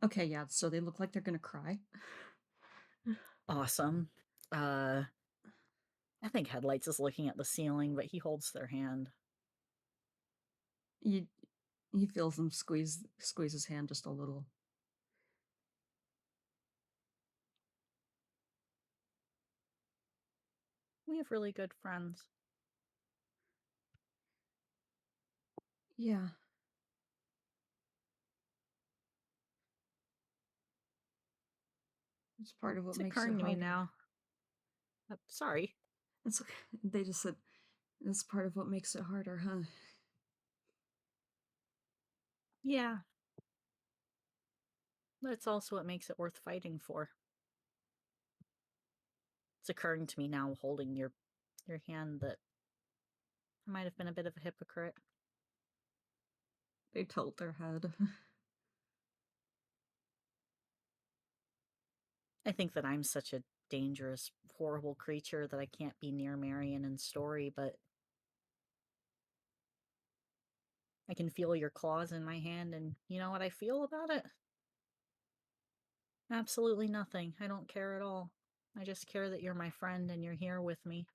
okay, yeah. So they look like they're gonna cry. Awesome. Uh, I think Headlights is looking at the ceiling, but he holds their hand. You he feels them squeeze his hand just a little. We have really good friends. Yeah. It's part of what It's makes it occurring to me harder. now. Sorry. It's okay. They just said that's part of what makes it harder, huh? Yeah, but it's also what makes it worth fighting for. It's occurring to me now, holding your hand, that I might have been a bit of a hypocrite. They tilt their head. I think that I'm such a dangerous, horrible creature that I can't be near Marion in story, but I can feel your claws in my hand, and you know what I feel about it? Absolutely nothing. I don't care at all. I just care that you're my friend and you're here with me.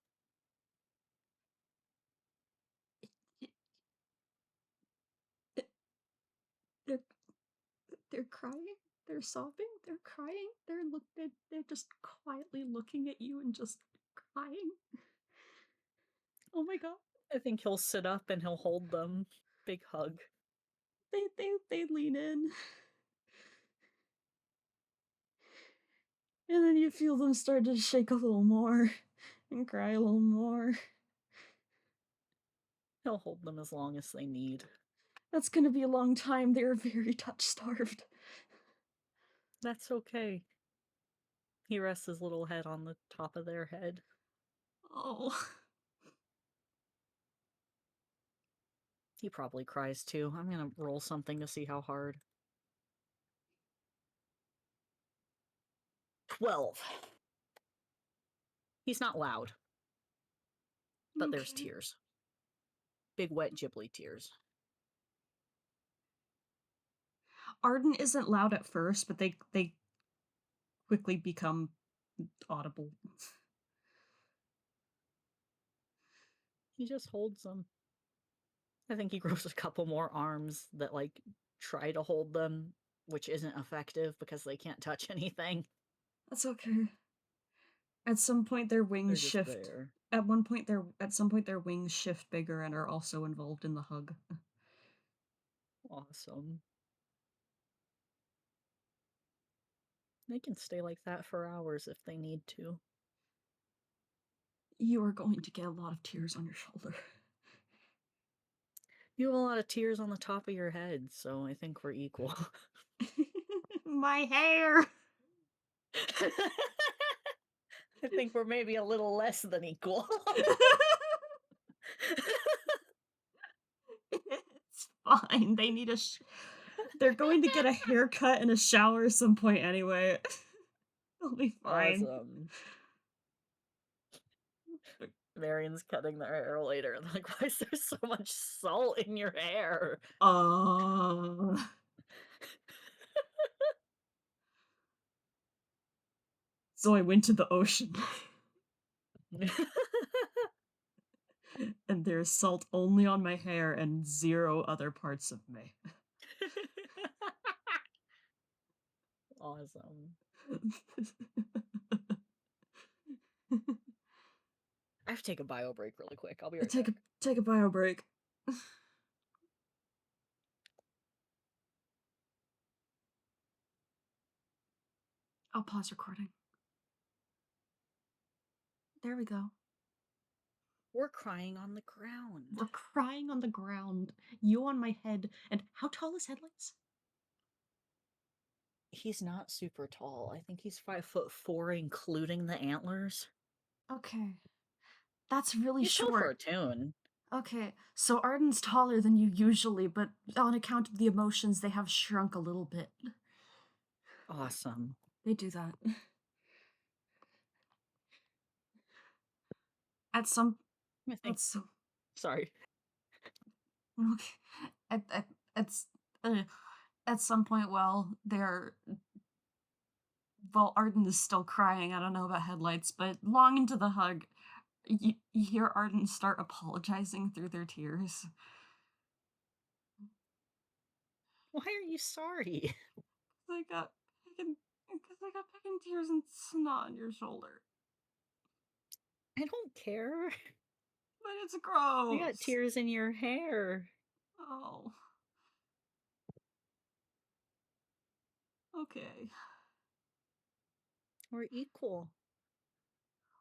Y- y- They're they're crying. They're sobbing. They're crying. They're just quietly looking at you and just crying. Oh my god. I think he'll sit up and he'll hold them. Big hug. They lean in. And then you feel them start to shake a little more and cry a little more. He'll hold them as long as they need. That's gonna be a long time. They're very touch starved. That's okay. He rests his little head on the top of their head. Oh. He probably cries too. I'm gonna roll something to see how hard. 12. He's not loud, but there's Okay. tears. Big wet ghibli tears. Arden isn't loud at first, but they quickly become audible. He just holds them. I think he grows a couple more arms that like try to hold them, which isn't effective because they can't touch anything. That's okay. At some point their They're wings just shift. there. At some point their wings shift bigger and are also involved in the hug. Awesome. They can stay like that for hours if they need to. You are going to get a lot of tears on your shoulder. You have a lot of tears on the top of your head, so I think we're equal. My hair. I think we're maybe a little less than equal. It's fine. They're going to get a haircut and a shower at some point anyway. They'll be fine. Awesome. Marion's cutting their hair later. Like, why is there so much salt in your hair? Uh, so I went to the ocean, and there's salt only on my hair and zero other parts of me. Awesome. I have to take a bio break really quick. I'll be right take a back. take a bio break. I'll pause recording. There we go. We're crying on the ground. We're crying on the ground. You on my head. And how tall is Headlights? He's not super tall. I think he's 5'4", including the antlers. Okay. That's really He's tall for short. a toon. Okay, so Arden's taller than you usually, but on account of the emotions, they have shrunk a little bit. Awesome. They do that. At some, I think. at some, Sorry. okay, at at s- uh, at some point, while Arden is still crying. I don't know about Headlights, but long into the hug, you hear Arden start apologizing through their tears. Why are you sorry? I got because I got picking tears and snot on your shoulder, I don't care. but it's I got gross. tears in your hair. Oh. Okay. We're equal.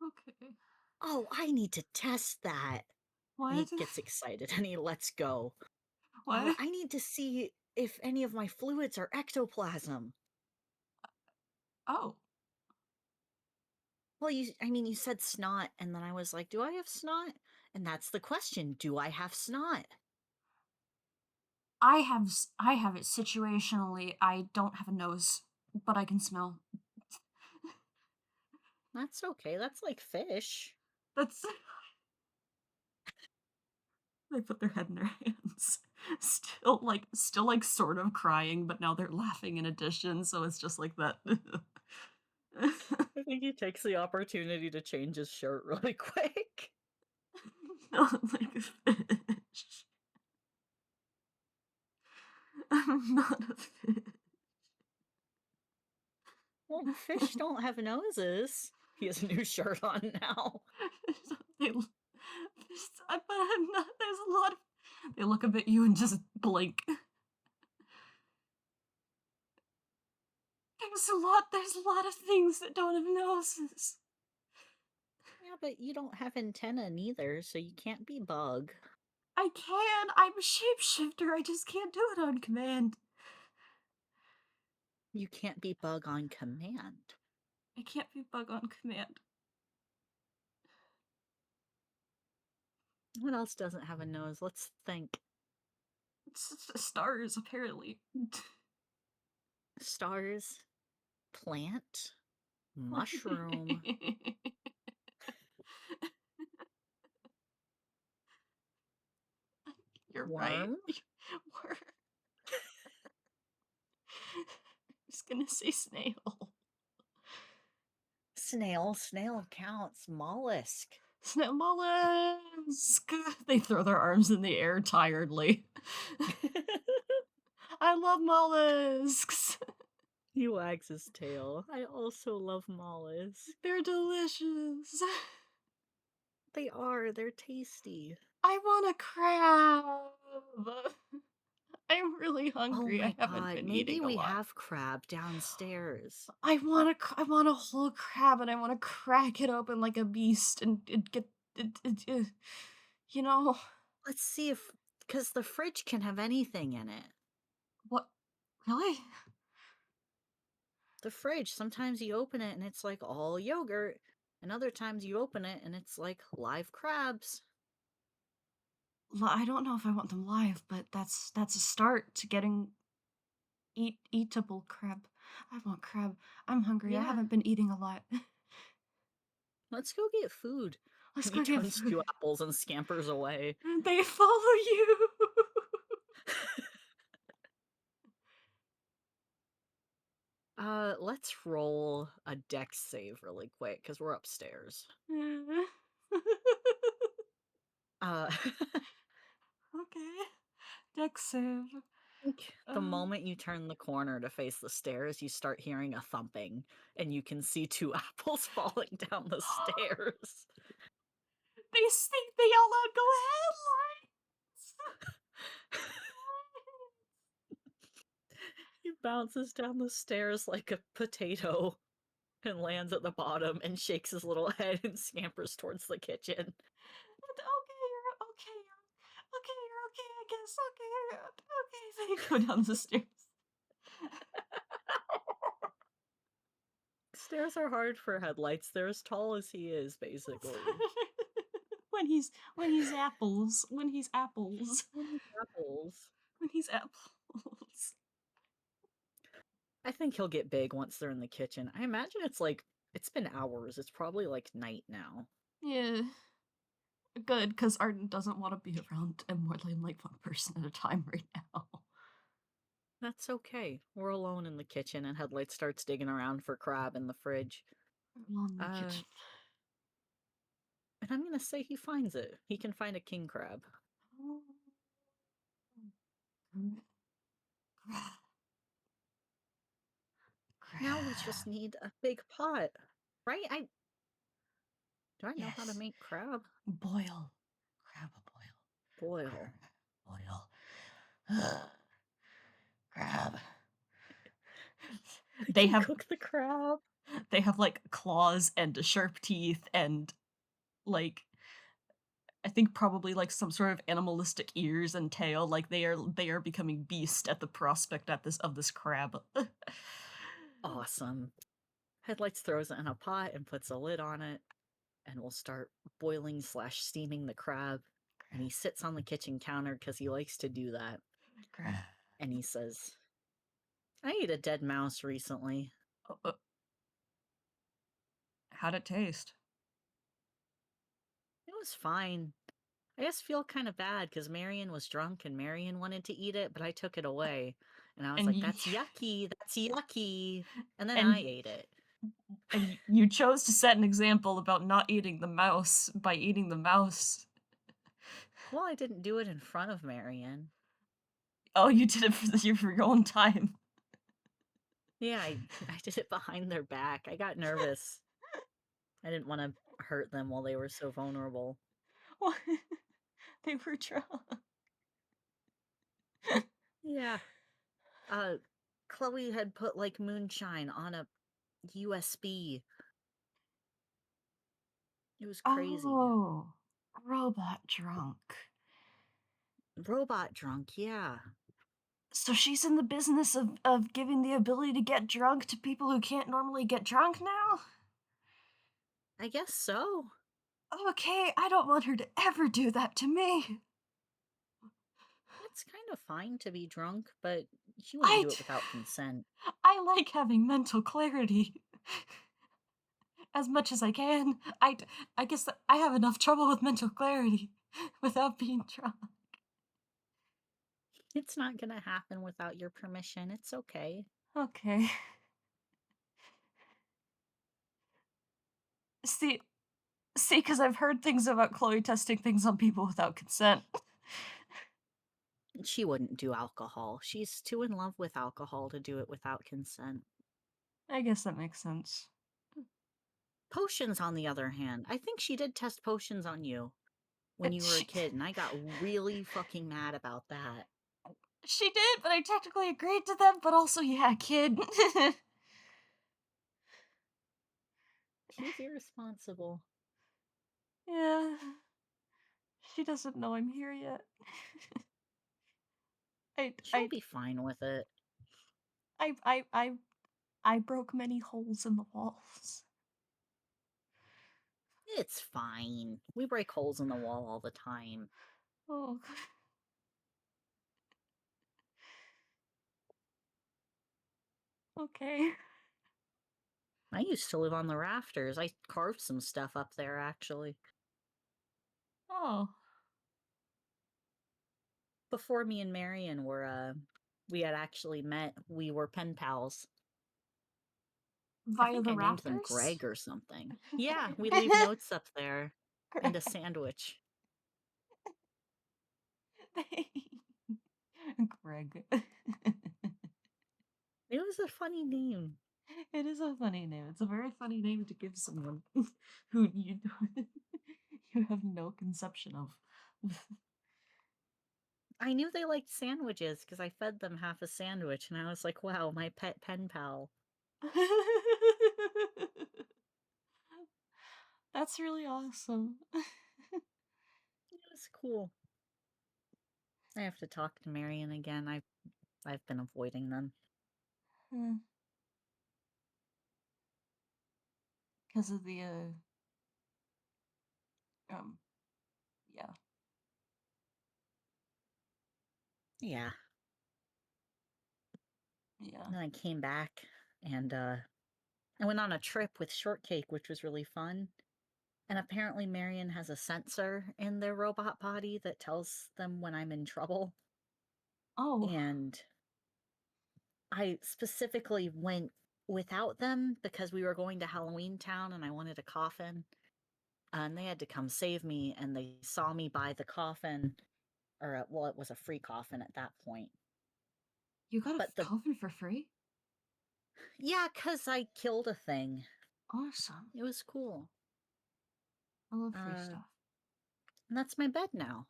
Okay. Oh, I need to test that. And What? he gets excited and he lets go. What? I need to see if any of my fluids are ectoplasm. Oh. Well, you said snot, and then I was like, do I have snot? And that's the question. Do I have snot? I have it situationally. I don't have a nose, but I can smell. That's okay. That's like fish. That's They put their head in their hands. Still, like, sort of crying, but now they're laughing in addition, so it's just like that. I think he takes the opportunity to change his shirt really quick. Not like a fish. I'm not a fish. Well, fish don't have noses. He has a new shirt on now. They l but I'm not there's a lot of they look up at you and just blink. There's a lot of things that don't have noses. Yeah, but you don't have antenna neither, so you can't be bug. I can, I'm a shapeshifter, I just can't do it on command. You can't be bug on command. I can't be bug on command. What else doesn't have a nose? Let's think. Stars, apparently. Stars, plant, mushroom, You're right. worm. We're just gonna say snail. Snail, snail counts. Mollusk. Snail mollusk! They throw their arms in the air tiredly. I love mollusks! He wags his tail. I also love mollusk. They're delicious. They are, they're tasty. I want a crab. I'm really Oh hungry. I my haven't god, been maybe eating a we lot. have crab downstairs. I want a whole crab and I want to crack it open like a beast and get you know Let's see if, because the fridge can have anything in it. what? Really? The fridge, sometimes you open it and it's like all yogurt, and other times you open it and it's like live crabs. I don't know if I want them live, but that's a start to getting eatable crab. I want crab. I'm hungry. I Yeah, haven't been eating a lot. let's go get food. Let's And he go get turns food. two apples and scampers away. They follow you. Let's roll a dex save really quick because we're upstairs. Uh, Okay. Dex save. think the Uh, moment you turn the corner to face the stairs, you start hearing a thumping, and you can see two apples falling down the stairs. they stink. They yell out, "Go ahead, He bounces down the stairs like a potato and lands at the bottom and shakes his little head and scampers towards the kitchen. Okay, you're okay. You're okay. I guess. Okay, okay." They go down the stairs. Stairs are hard for headlights. They're as tall as he is, basically. When he's apples. When he's apples. Only apples. When he's apples. I think he'll get big once they're in the kitchen. I imagine it's like, it's been hours. It's probably like night now. Yeah. Good, because Arden doesn't want to be around more than like one person at a time right now. That's okay. We're alone in the kitchen, and Headlight starts digging around for crab in the fridge. Alone in the Uh, kitchen. and I'm gonna say he finds it. He can find a king crab. Now we just Crab. need a big pot, right? Do I know how to Yes. make crab? Boil. Crab boil. Boil. Boil. Crab. I They can have cook the crab. they have like claws and sharp teeth and like I think probably like some sort of animalistic ears and tail. Like they are becoming beast at the prospect at this crab. Awesome. Headlights throws it in a pot and puts a lid on it, and we'll start boiling slash steaming the crab. And he sits on the kitchen counter because he likes to do that. Crab. And he says, I ate a dead mouse recently. How'd it taste? It was fine. I just feel kind of bad because Marion was drunk and Marion wanted to eat it, but I took it away. And I was And like, you that's yucky. That's yucky. And then I and ate it. you chose to set an example about not eating the mouse by eating the mouse. Well, I didn't do it in front of Marion. Oh, you did it for your own time. Yeah, I did it behind their back. I got nervous. I didn't want to hurt them while they were so vulnerable. Well, they were drunk. Yeah. Uh, Chloe had put like moonshine on a USB. It was crazy. Oh, robot drunk. Robot drunk, yeah. So she's in the business of giving the ability to get drunk to people who can't normally get drunk now? I guess so. Okay, I don't want her to ever do that to me. It's kind of fine to be drunk, but she wouldn't I do d it without consent. I like having mental clarity as much as I can. I guess that I have enough trouble with mental clarity without being drunk. It's not gonna happen without your permission. It's okay. Okay. See, because I've heard things about Chloe testing things on people without consent. She wouldn't do alcohol. She's too in love with alcohol to do it without consent. I guess that makes sense. Potions, on the other hand, I think she did test potions on you when you were a She kid, and I got really fucking mad about that. she did, but I technically agreed to them, but also, yeah, kid. She's irresponsible. Yeah. She doesn't know I'm here yet. I She'll I be fine with it. I I I I broke many holes in the walls. It's fine. We break holes in the wall all the time. Oh, okay. I used to live on the rafters. I carved some stuff up there, actually. Oh, Before me and Marion we had actually met, we were pen pals. I via think the I named them rafters? Greg or something. Yeah, we leave notes up there and a sandwich. Greg. It was a funny name. It is a funny name. It's a very funny name to give someone who you you have no conception of. I knew they liked sandwiches because I fed them half a sandwich, and I was like, wow, my pet pen pal. That's really awesome. It was cool. I have to talk to Marion again. I've been avoiding them. Because of the um yeah. Yeah. Yeah. And then I came back and I went on a trip with Shortcake, which was really fun. And apparently Marion has a sensor in their robot body that tells them when I'm in trouble. Oh, And I specifically went without them because we were going to Halloween Town and I wanted a coffin. And they had to come save me, and they saw me buy the coffin, or well, it was a free coffin at that point. you got a But the coffin for free? yeah, because I killed a thing. Awesome. It was cool. I love free Uh, stuff. and that's my bed now.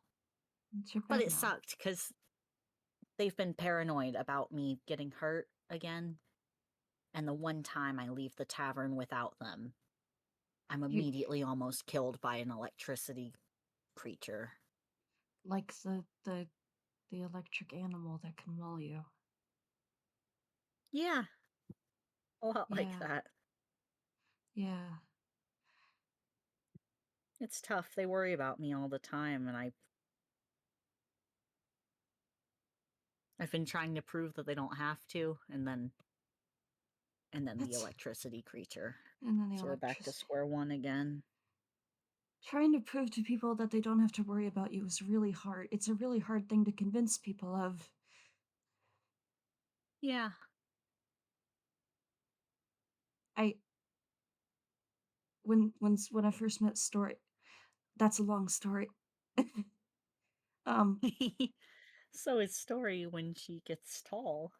It's your But bed it now. sucked because they've been paranoid about me getting hurt again. And the one time I leave the tavern without them, I'm You immediately almost killed by an electricity creature. like the electric animal that can maul you. Yeah, a lot like Yeah. that. Yeah. It's tough. They worry about me all the time, and I've been trying to prove that they don't have to, and then the It's electricity creature. and then the So we're back to electricity. square one again. Trying to prove to people that they don't have to worry about you is really hard. It's a really hard thing to convince people of. Yeah. I when I first met Story, that's a long story. um So is Story when she gets tall.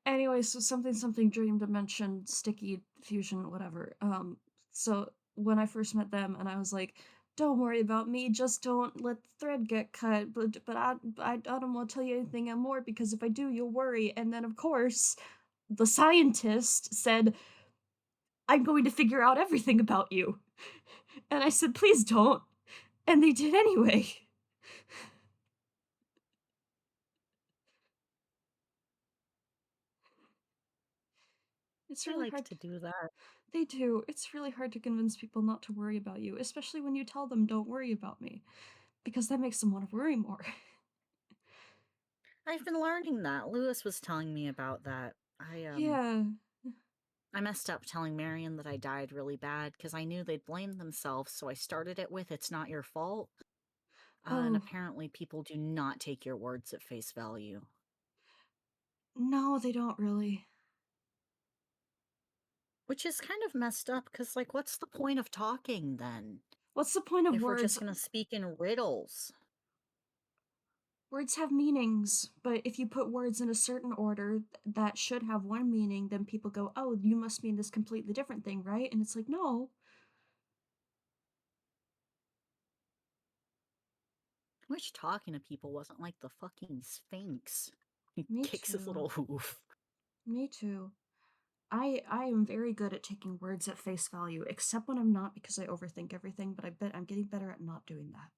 Anyway, so something dream dimension sticky fusion whatever. So when I first met them and I was like, don't worry about me, just don't let the thread get cut. But I don't want to tell you anything more because if I do, you'll worry. And then of course, the scientist said, I'm going to figure out everything about you. And I said, please don't. And they did anyway. It's They really like hard. to do that. They do. It's really hard to convince people not to worry about you, especially when you tell them, don't worry about me, because that makes them want to worry more. I've been learning that. Lewis was telling me about that. Yeah. I messed up telling Marion that I died really bad because I knew they'd blame themselves, so I started it with "It's not your fault." And Oh, apparently people do not take your words at face value. no, they don't really. Which is kind of messed up because, like, what's the point of talking then? What's the point of If we're words? just gonna speak in riddles? Words have meanings, but if you put words in a certain order that should have one meaning, then people go, oh, you must mean this completely different thing, right? And it's like, no. I wish talking to people wasn't like the fucking Sphinx. He Me kicks his too. little hoof. Me too. I am very good at taking words at face value, except when I'm not because I overthink everything, but I bet I'm getting better at not doing that.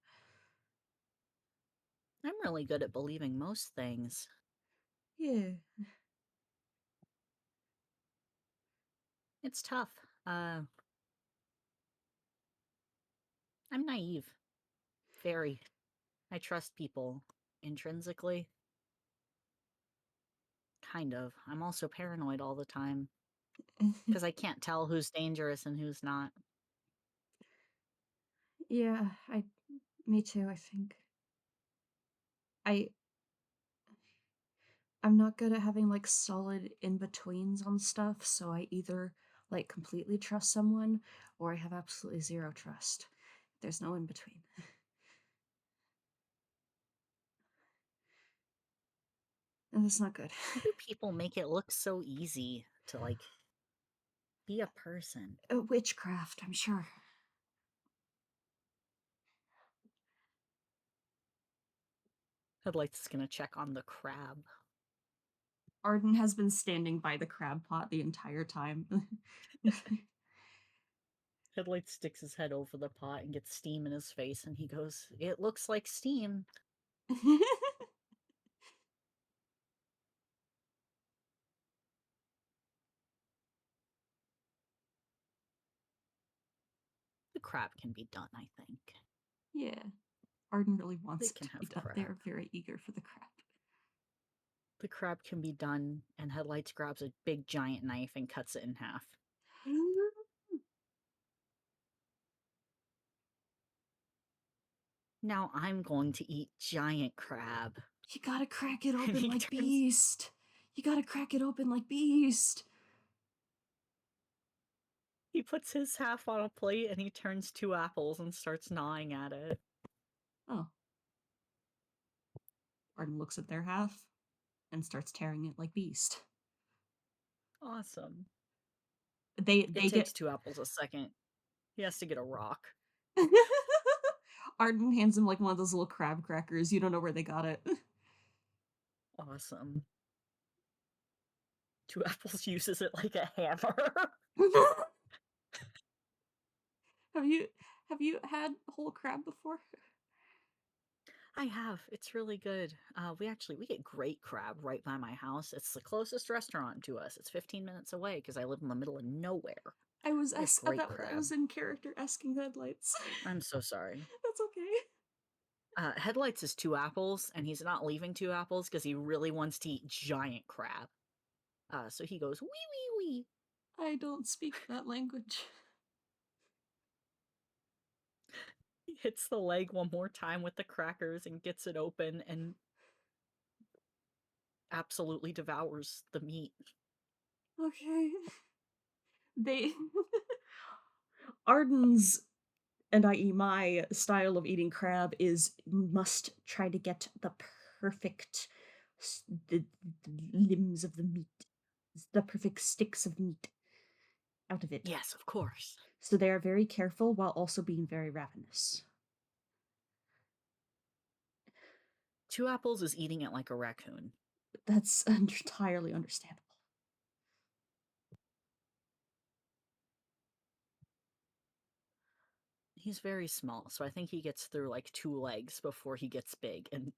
I'm really good at believing most things. Yeah. It's tough. I'm naive. Very. I trust people intrinsically. Kind of. I'm also paranoid all the time because I can't tell who's dangerous and who's not. Yeah, I me too, I think. I I'm not good at having like solid in-betweens on stuff, so I either like completely trust someone or I have absolutely zero trust. There's no in between. And that's not good. Why do people make it look so easy to, like, be a person? Witchcraft, I'm sure. Headlights is gonna check on the crab. Arden has been standing by the crab pot the entire time. Headlight sticks his head over the pot and gets steam in his face, and he goes, "It looks like steam." The crab can be done, I think. Yeah. Arden really They wants it can to be have done. They crab. are very eager for the crab. The crab can be done, and Headlights grabs a big giant knife and cuts it in half. Now I'm going to eat giant crab. You gotta crack it And open he like turns, Beast. You gotta crack it open like Beast. he puts his half on a plate and he turns two apples and starts gnawing at it. Oh. Arden looks at their half and starts tearing it like Beast. Awesome. It They takes get two apples a second. He has to get a rock. Arden hands him like one of those little crab crackers. You don't know where they got it. Awesome. Two apples uses it like a hammer. have you have you had whole crab before? I have. It's really good. We get great crab right by my house. It's the closest restaurant to us. It's 15 minutes away because I live in the middle of nowhere. We have great That crab. was in character asking headlights. I'm so sorry. That's okay. Headlights is two apples, and he's not leaving two apples because he really wants to eat giant crab. So he goes, wee, wee, wee. I don't speak that language. hits the leg one more time with the crackers and gets it open and absolutely devours the meat. Okay. They Arden's, and i.e. my style of eating crab is must try to get the perfect the limbs of the meat, the perfect sticks of meat out of it. Yes, of course. So they are very careful while also being very ravenous. Two Apples is eating it like a raccoon. That's entirely understandable. He's very small, so I think he gets through like two legs before he gets big, and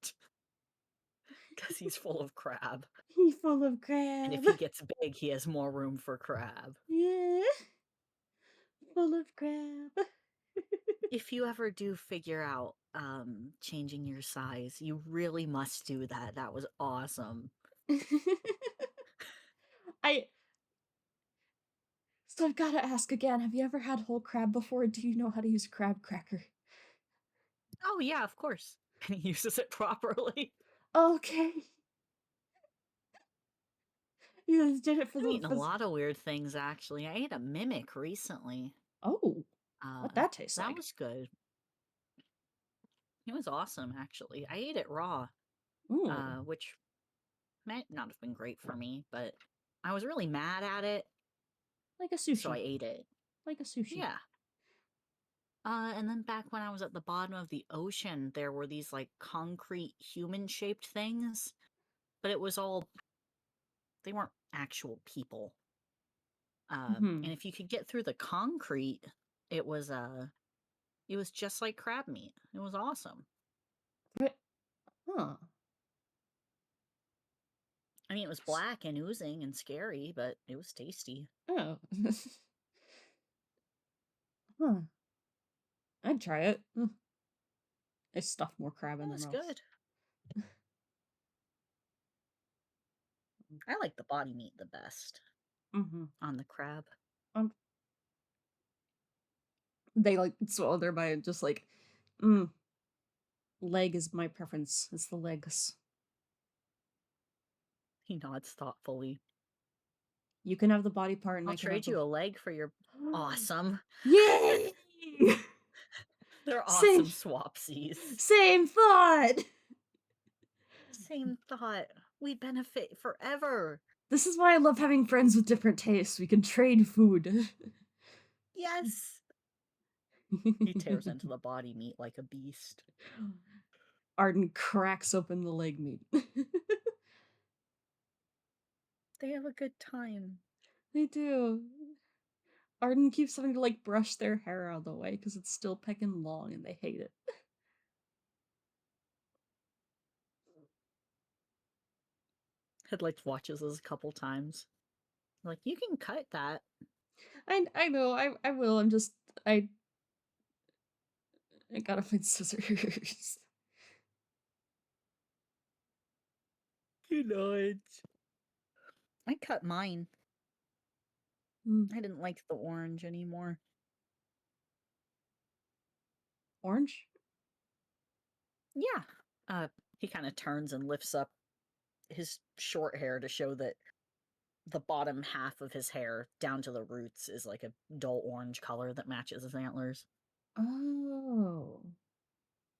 because he's full of crab. He full of And crab. if he gets big, he has more room for crab. Yeah, full of crab. If you ever do figure out changing your size, you really must do that. That was awesome. I So I've got to ask again, have you ever had whole crab before? Do you know how to use a crab cracker? Oh yeah, of course. And he uses it properly. Okay. You guys did it for I've the eaten a lot of weird things actually. I ate a mimic recently. Oh, what that tastes That like. was good. It was awesome actually. I ate it raw, Ooh, which might not have been great for me, but I was really mad at it, like a so I sushi. ate it. Like a sushi. Yeah. And then back when I was at the bottom of the ocean, there were these like concrete human-shaped things, but it was all, they weren't actual people. And Hmm. if you could get through the concrete, it was it was just like crab meat. It was awesome. But, huh. I mean, it was black and oozing and scary, but it was tasty. Oh. Huh. I'd try it. I stuff more crab It in their was mouth. good. I like the body meat the best Mm-hmm. on the crab. Um, they like swallow their bite just like, mm, leg is my preference. It's the legs. He nods thoughtfully. You can have the body part and I'll I can have trade the you a leg for your awesome. Yay! They're Same awesome swapsies. same thought. Same thought. We benefit forever. This is why I love having friends with different tastes. We can trade food. Yes. He tears into the body meat like a beast. Arden cracks open the leg meat. They have a good time. They do. Arden keeps having to like brush their hair out of the way because it's still pecking long and they hate it. Headlights watches us a couple times. Like, you can cut that. I know, I will. I I gotta find scissors. He nods. I cut mine. Mm, I didn't like the orange anymore. orange? Yeah. He kind of turns and lifts up his short hair to show that the bottom half of his hair down to the roots is like a dull orange color that matches his antlers. Oh,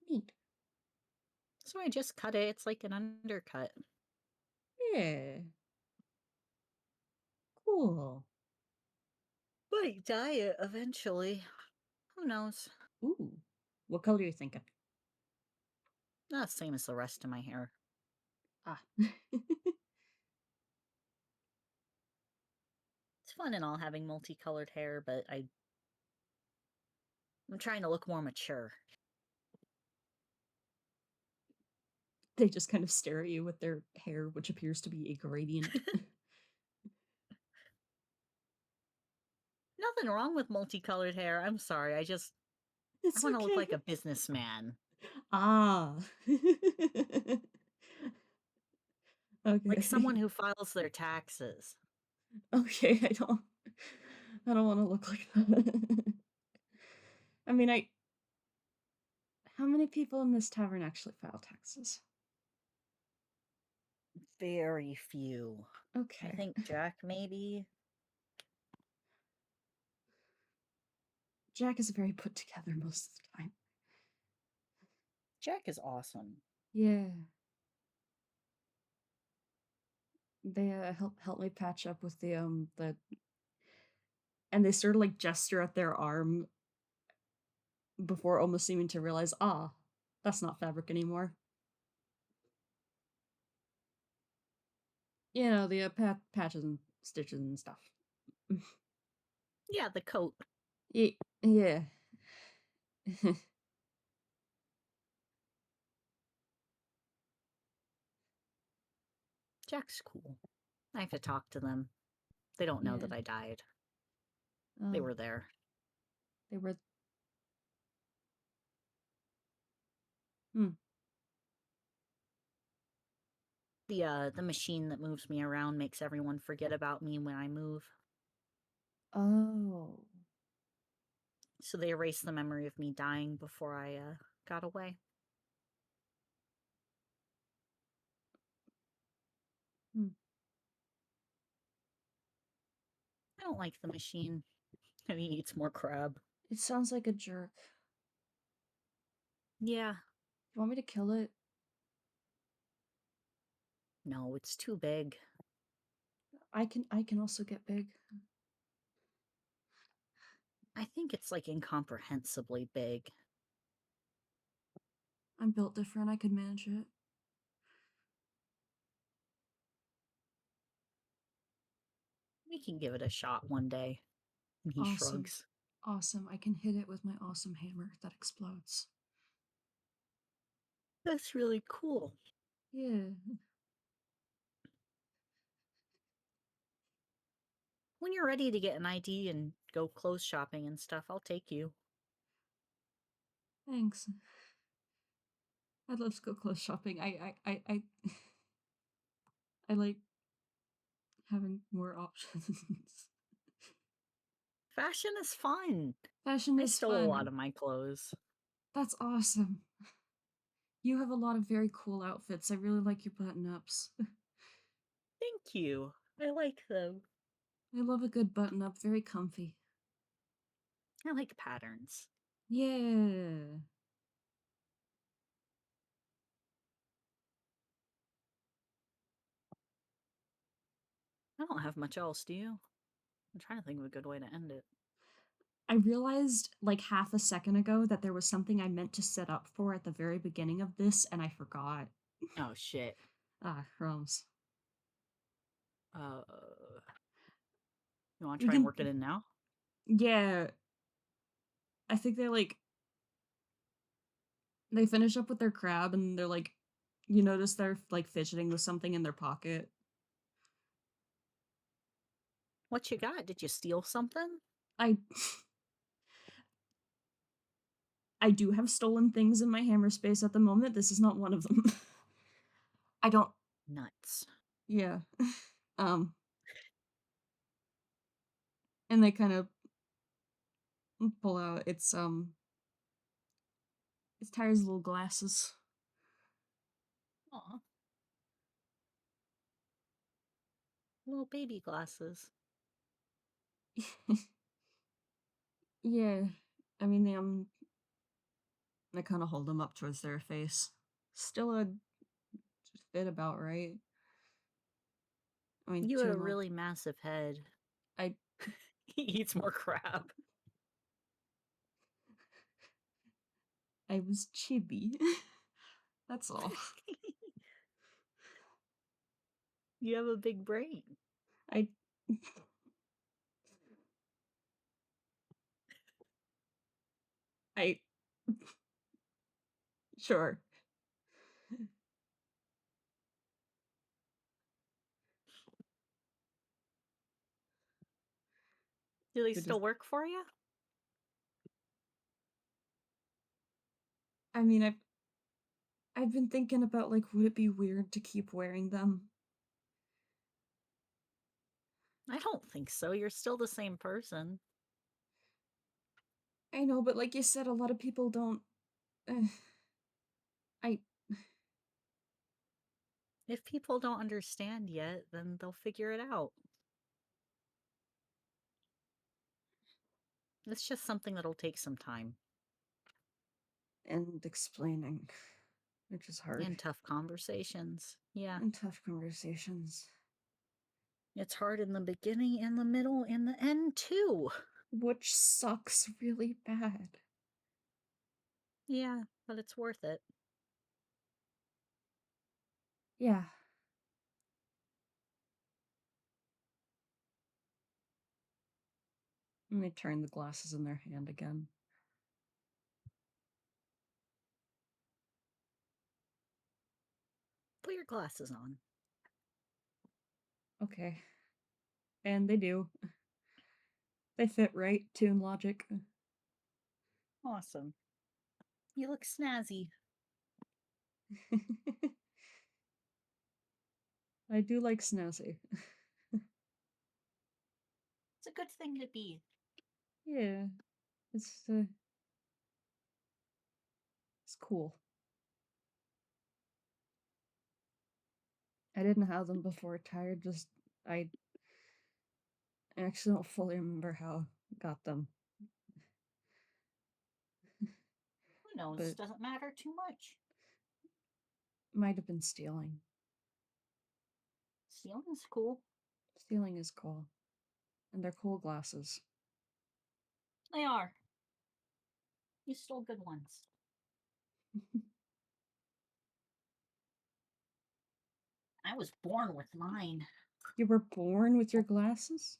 neat. So I just cut it. It's like an undercut. Yeah, cool. Might dye it eventually. Who knows? Ooh, what color are you thinking? Not the same as the rest of my hair. Ah. It's fun and all having multicolored hair, but I'm trying to look more mature. They just kind of stare at you with their hair, which appears to be a gradient. Nothing wrong with multicolored hair. I'm sorry. I It's want to look okay. like a businessman. Ah. Like someone Okay. who files their taxes. Okay, I don't want to look like that. I mean, How many people in this tavern actually file taxes? Very few. I Okay. think Jack maybe. Jack is very put together most of the time. Jack is awesome. Yeah. They help me patch up with the and they sort of like gesture at their arm before almost seeming to realize, ah, that's not fabric anymore. You know, the patches and stitches and stuff. Yeah, the coat. Yeah. Jack's cool. I have to talk to them. They don't know Yeah. that I died. They Oh, were there. they were. Hmm. The machine that moves me around makes everyone forget about me when I move. Oh. So they erase the memory of me dying before I got away. Hmm. I don't like the machine. And he eats more crab. It sounds like a jerk. Yeah. You want me to kill it? No, it's too big. I can also get big. I think it's like incomprehensibly big. I'm built different. I could manage it. We can give it a shot one day. And he Awesome. shrugs. Awesome. I can hit it with my awesome hammer that explodes. That's really cool. Yeah. When you're ready to get an ID and go clothes shopping and stuff, I'll take you. Thanks. I'd love to go clothes shopping. I like having more options. Fashion is fun. Fashion I is stole a lot fun. of my clothes. That's awesome. You have a lot of very cool outfits. I really like your button-ups. Thank you. I like them. I love a good button-up, very comfy. I like patterns. Yeah. I don't have much else, do you? I'm trying to think of a good way to end it. I realized like half a second ago that there was something I meant to set up for at the very beginning of this, and I forgot. Oh, shit. Ah, crumbs. Uh, you want to We try and can. work it in now? Yeah. I think they finish up with their crab and they're like, you notice they're like fidgeting with something in their pocket. What you got? Did you steal something? I I do have stolen things in my hammer space at the moment. This is not one of them. I don't. Nuts. Yeah. Um. And they kind of pull out it's Tyra's little glasses. Aw, little baby glasses. Yeah. I mean, I kind of hold them up towards their face. Still a fit about right. I mean, You two had of a them. really massive head. I He eats more crab. I was chibi. That's all. You have a big brain. I I sure. Do they It is. still work for you? I mean, I've been thinking about like, would it be weird to keep wearing them? I don't think so. You're still the same person. I know, but like you said, a lot of people don't. uh, I If people don't understand yet, then they'll figure it out. It's just something that'll take some time and explaining, which is hard, and tough conversations. Yeah, and tough conversations. it's hard in the beginning, in the middle, and the end, too. Which sucks really bad. Yeah, but it's worth it. Yeah. And they turn the glasses in their hand again. Put your glasses on. Okay. And they do. They fit right, tune logic. Awesome. You look snazzy. I do like snazzy. It's a good thing to be. Yeah, it's it's cool. I didn't have them before tired, just I actually don't fully remember how I got them. Who knows? But Doesn't matter too much. might have been stealing. Stealing's cool. Stealing is cool. And they're cool glasses. They are. You stole good ones. I was born with mine. You were born with your glasses?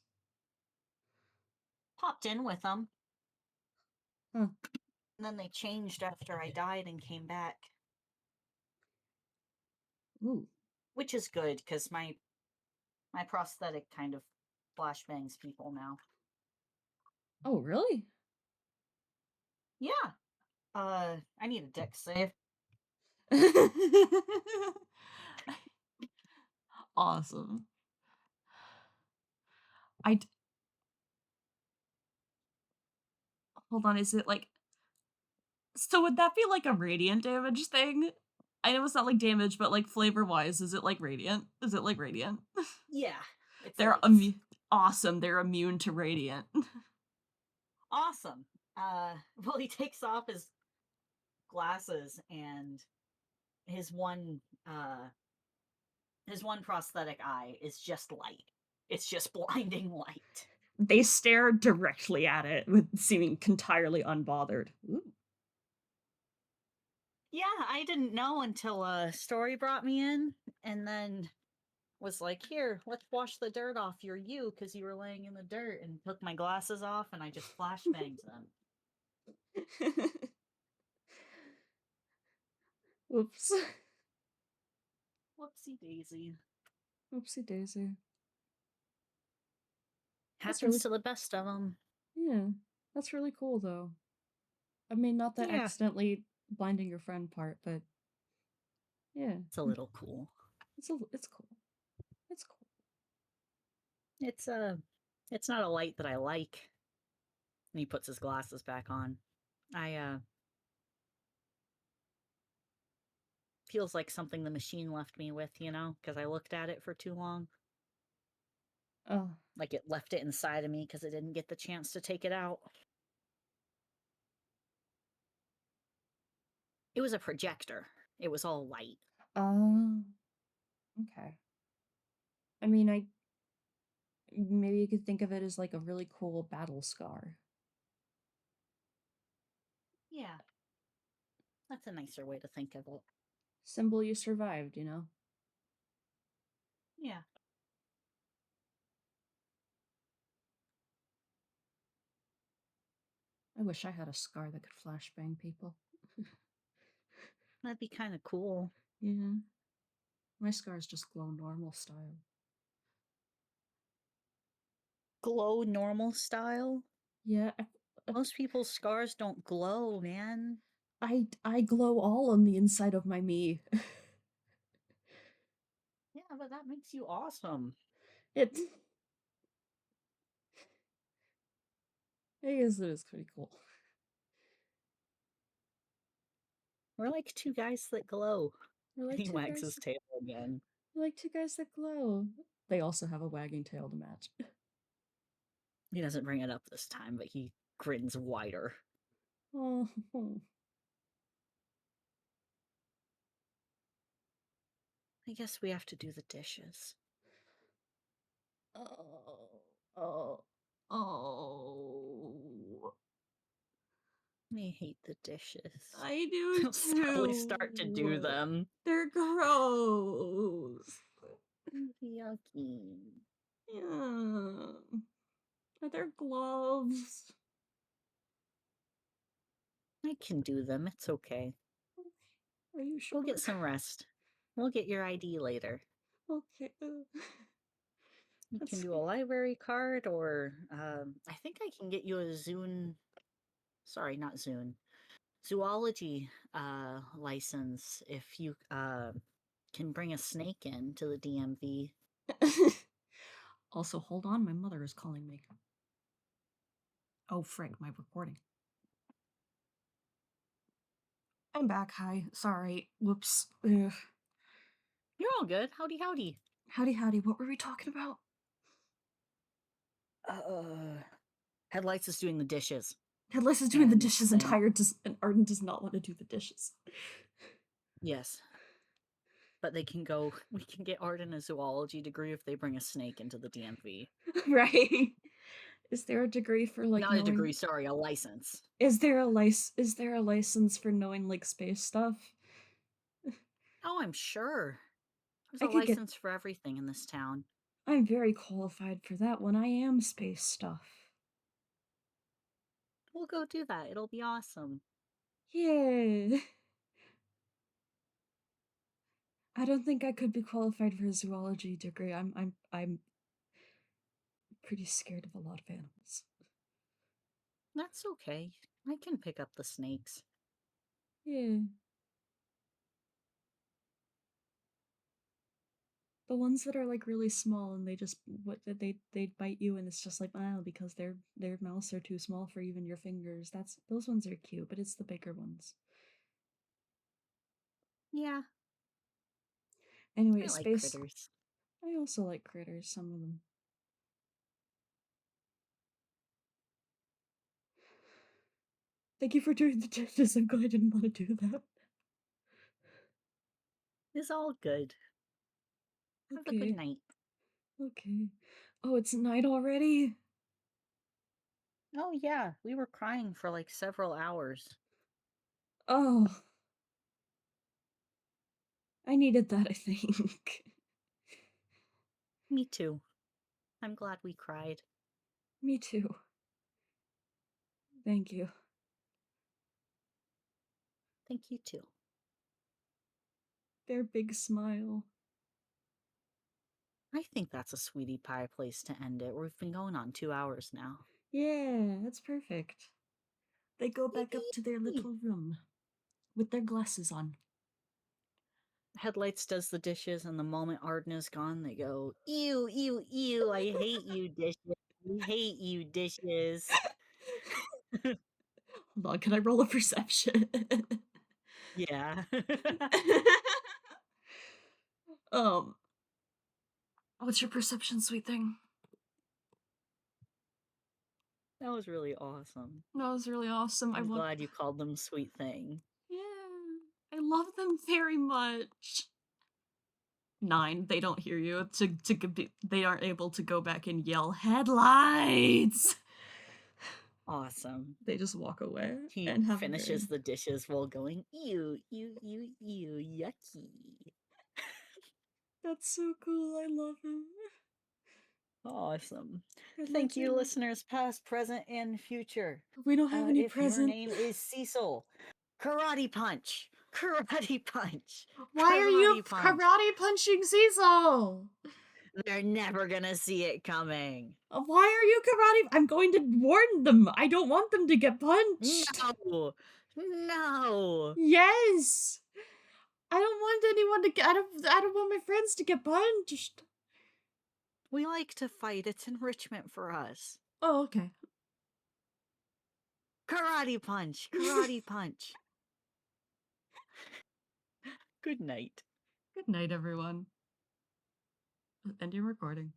Popped in with them. Huh. And then they changed after I died and came back. Ooh. Which is good, because my prosthetic kind of flashbangs people now. Oh, really? Yeah. I need a deck save. Awesome. I hold on, is it like so would that be like a radiant damage thing? I know it's not like damage, but like flavor wise, is it like radiant? Is it like radiant? Yeah. It's They're ice. awesome. They're immune to radiant. Awesome. Well, he takes off his glasses and his one uh his one prosthetic eye is just light. It's just blinding light. They stare directly at it with seeming entirely unbothered. Ooh. Yeah, I didn't know until Story brought me in and then was like, "Here, let's wash the dirt off your you because you were laying in the dirt," and took my glasses off and I just flashbanged them. Whoops. Whoopsie daisy. Whoopsie daisy. That's Happens really to the best of them. yeah. That's really cool though. I mean, not the Yeah, accidentally blinding your friend part, but yeah, it's a little cool. it's cool. It's cool. It's it's not a light that I like. And he puts his glasses back on. I feels like something the machine left me with, because I looked at it for too long. Oh, Like it left it inside of me because it didn't get the chance to take it out. It was a projector. It was all light. um, okay. I mean, I maybe you could think of it as like a really cool battle scar. Yeah, that's a nicer way to think of it. Symbol you survived, you know? Yeah, I wish I had a scar that could flashbang people. that'd be kind of cool. Yeah. My scars just glow normal style. Glow normal style. Yeah, Most people's scars don't glow, man. I glow all on the inside of my me. Yeah, but that makes you awesome. It I guess it is pretty cool. We're like two guys that glow. We're like He two wags guys his tail again. we're like two guys that glow. They also have a wagging tail to match. He doesn't bring it up this time, but he grins wider. Oh. I guess we have to do the dishes. Oh. Oh. Oh. I hate the dishes. I do He'll slowly start to do too. them. They're gross. Yucky. Yeah. Are there gloves? I can do them. It's okay. Are you sure? We'll get some rest. We'll get your ID later. Okay. You can That's do a library card, or I think I can get you a Zune. Sorry, not Zune. Zoology license if you can bring a snake in to the DMV. Also, hold on, my mother is calling me. Oh, frick, my recording. I'm back. Hi. Sorry. Whoops. Ugh. You're all good. Howdy, howdy. Howdy, howdy. What were we talking about? Headlights is doing the dishes. Headless is doing the And dishes, then, and Arden does not want to do the dishes. yes. But they can go, we can get Arden a zoology degree if they bring a snake into the DMV. Right? Is there a degree for like Not a knowing? degree, sorry, a license. Is there a license for knowing like space stuff? Oh, I'm sure. There's I a could get. license for everything in this town. I'm very qualified for that when I am space stuff. We'll go do that. It'll be awesome. Yeah. I don't think I could be qualified for a zoology degree. I'm pretty scared of a lot of animals. That's okay. I can pick up the snakes. Yeah. The ones that are like really small and they just they bite you and it's just like because their mouths are too small for even your fingers. That's those ones are cute, but it's the bigger ones. Yeah, Anyway, I like space. critters. I also like critters, some of them. Thank you for doing the dishes. I'm glad I didn't want to do that. It's all good. Have a good Okay. night. Okay. Oh, it's night already? Oh, yeah, we were crying for like several hours. Oh. I needed that, I think. Me too. I'm glad we cried. Me too. Thank you. Thank you too. Their big smile. I think that's a sweetie pie place to end it. We've been going on 2 hours now. Yeah, that's perfect. They go back up to their Yippee! little room with their glasses on. Headlights does the dishes, and the moment Arden is gone, they go, ew, ew, ew, I hate you, dishes. I hate you, dishes. Hold on, can I roll a perception? Yeah. um, what's your perception, sweet thing? That was really awesome. That was really awesome. I I'm love. glad you called them sweet thing. Yeah, I love them very much. 9. They don't hear you. They aren't able to go back and yell headlights. Awesome. They just walk away He and have a very. finishes the dishes while going, ew, ew, ew, ew, yucky. That's so cool. I love him. Awesome. Thank Headlights. I you, love. listeners, past, present, and future. We don't have any If your present. name is Cecil, karate punch, karate punch, Why are you karate punch. karate punching Cecil? They're never gonna see it coming. Why are you karate? I'm going to warn them. I don't want them to get punched. No, no. Yes. I don't want anyone to get. I don't want my friends to get punched. We like to fight. It's enrichment for us. Oh, okay. Karate punch, karate punch. Good night. Good night, everyone. End your recording.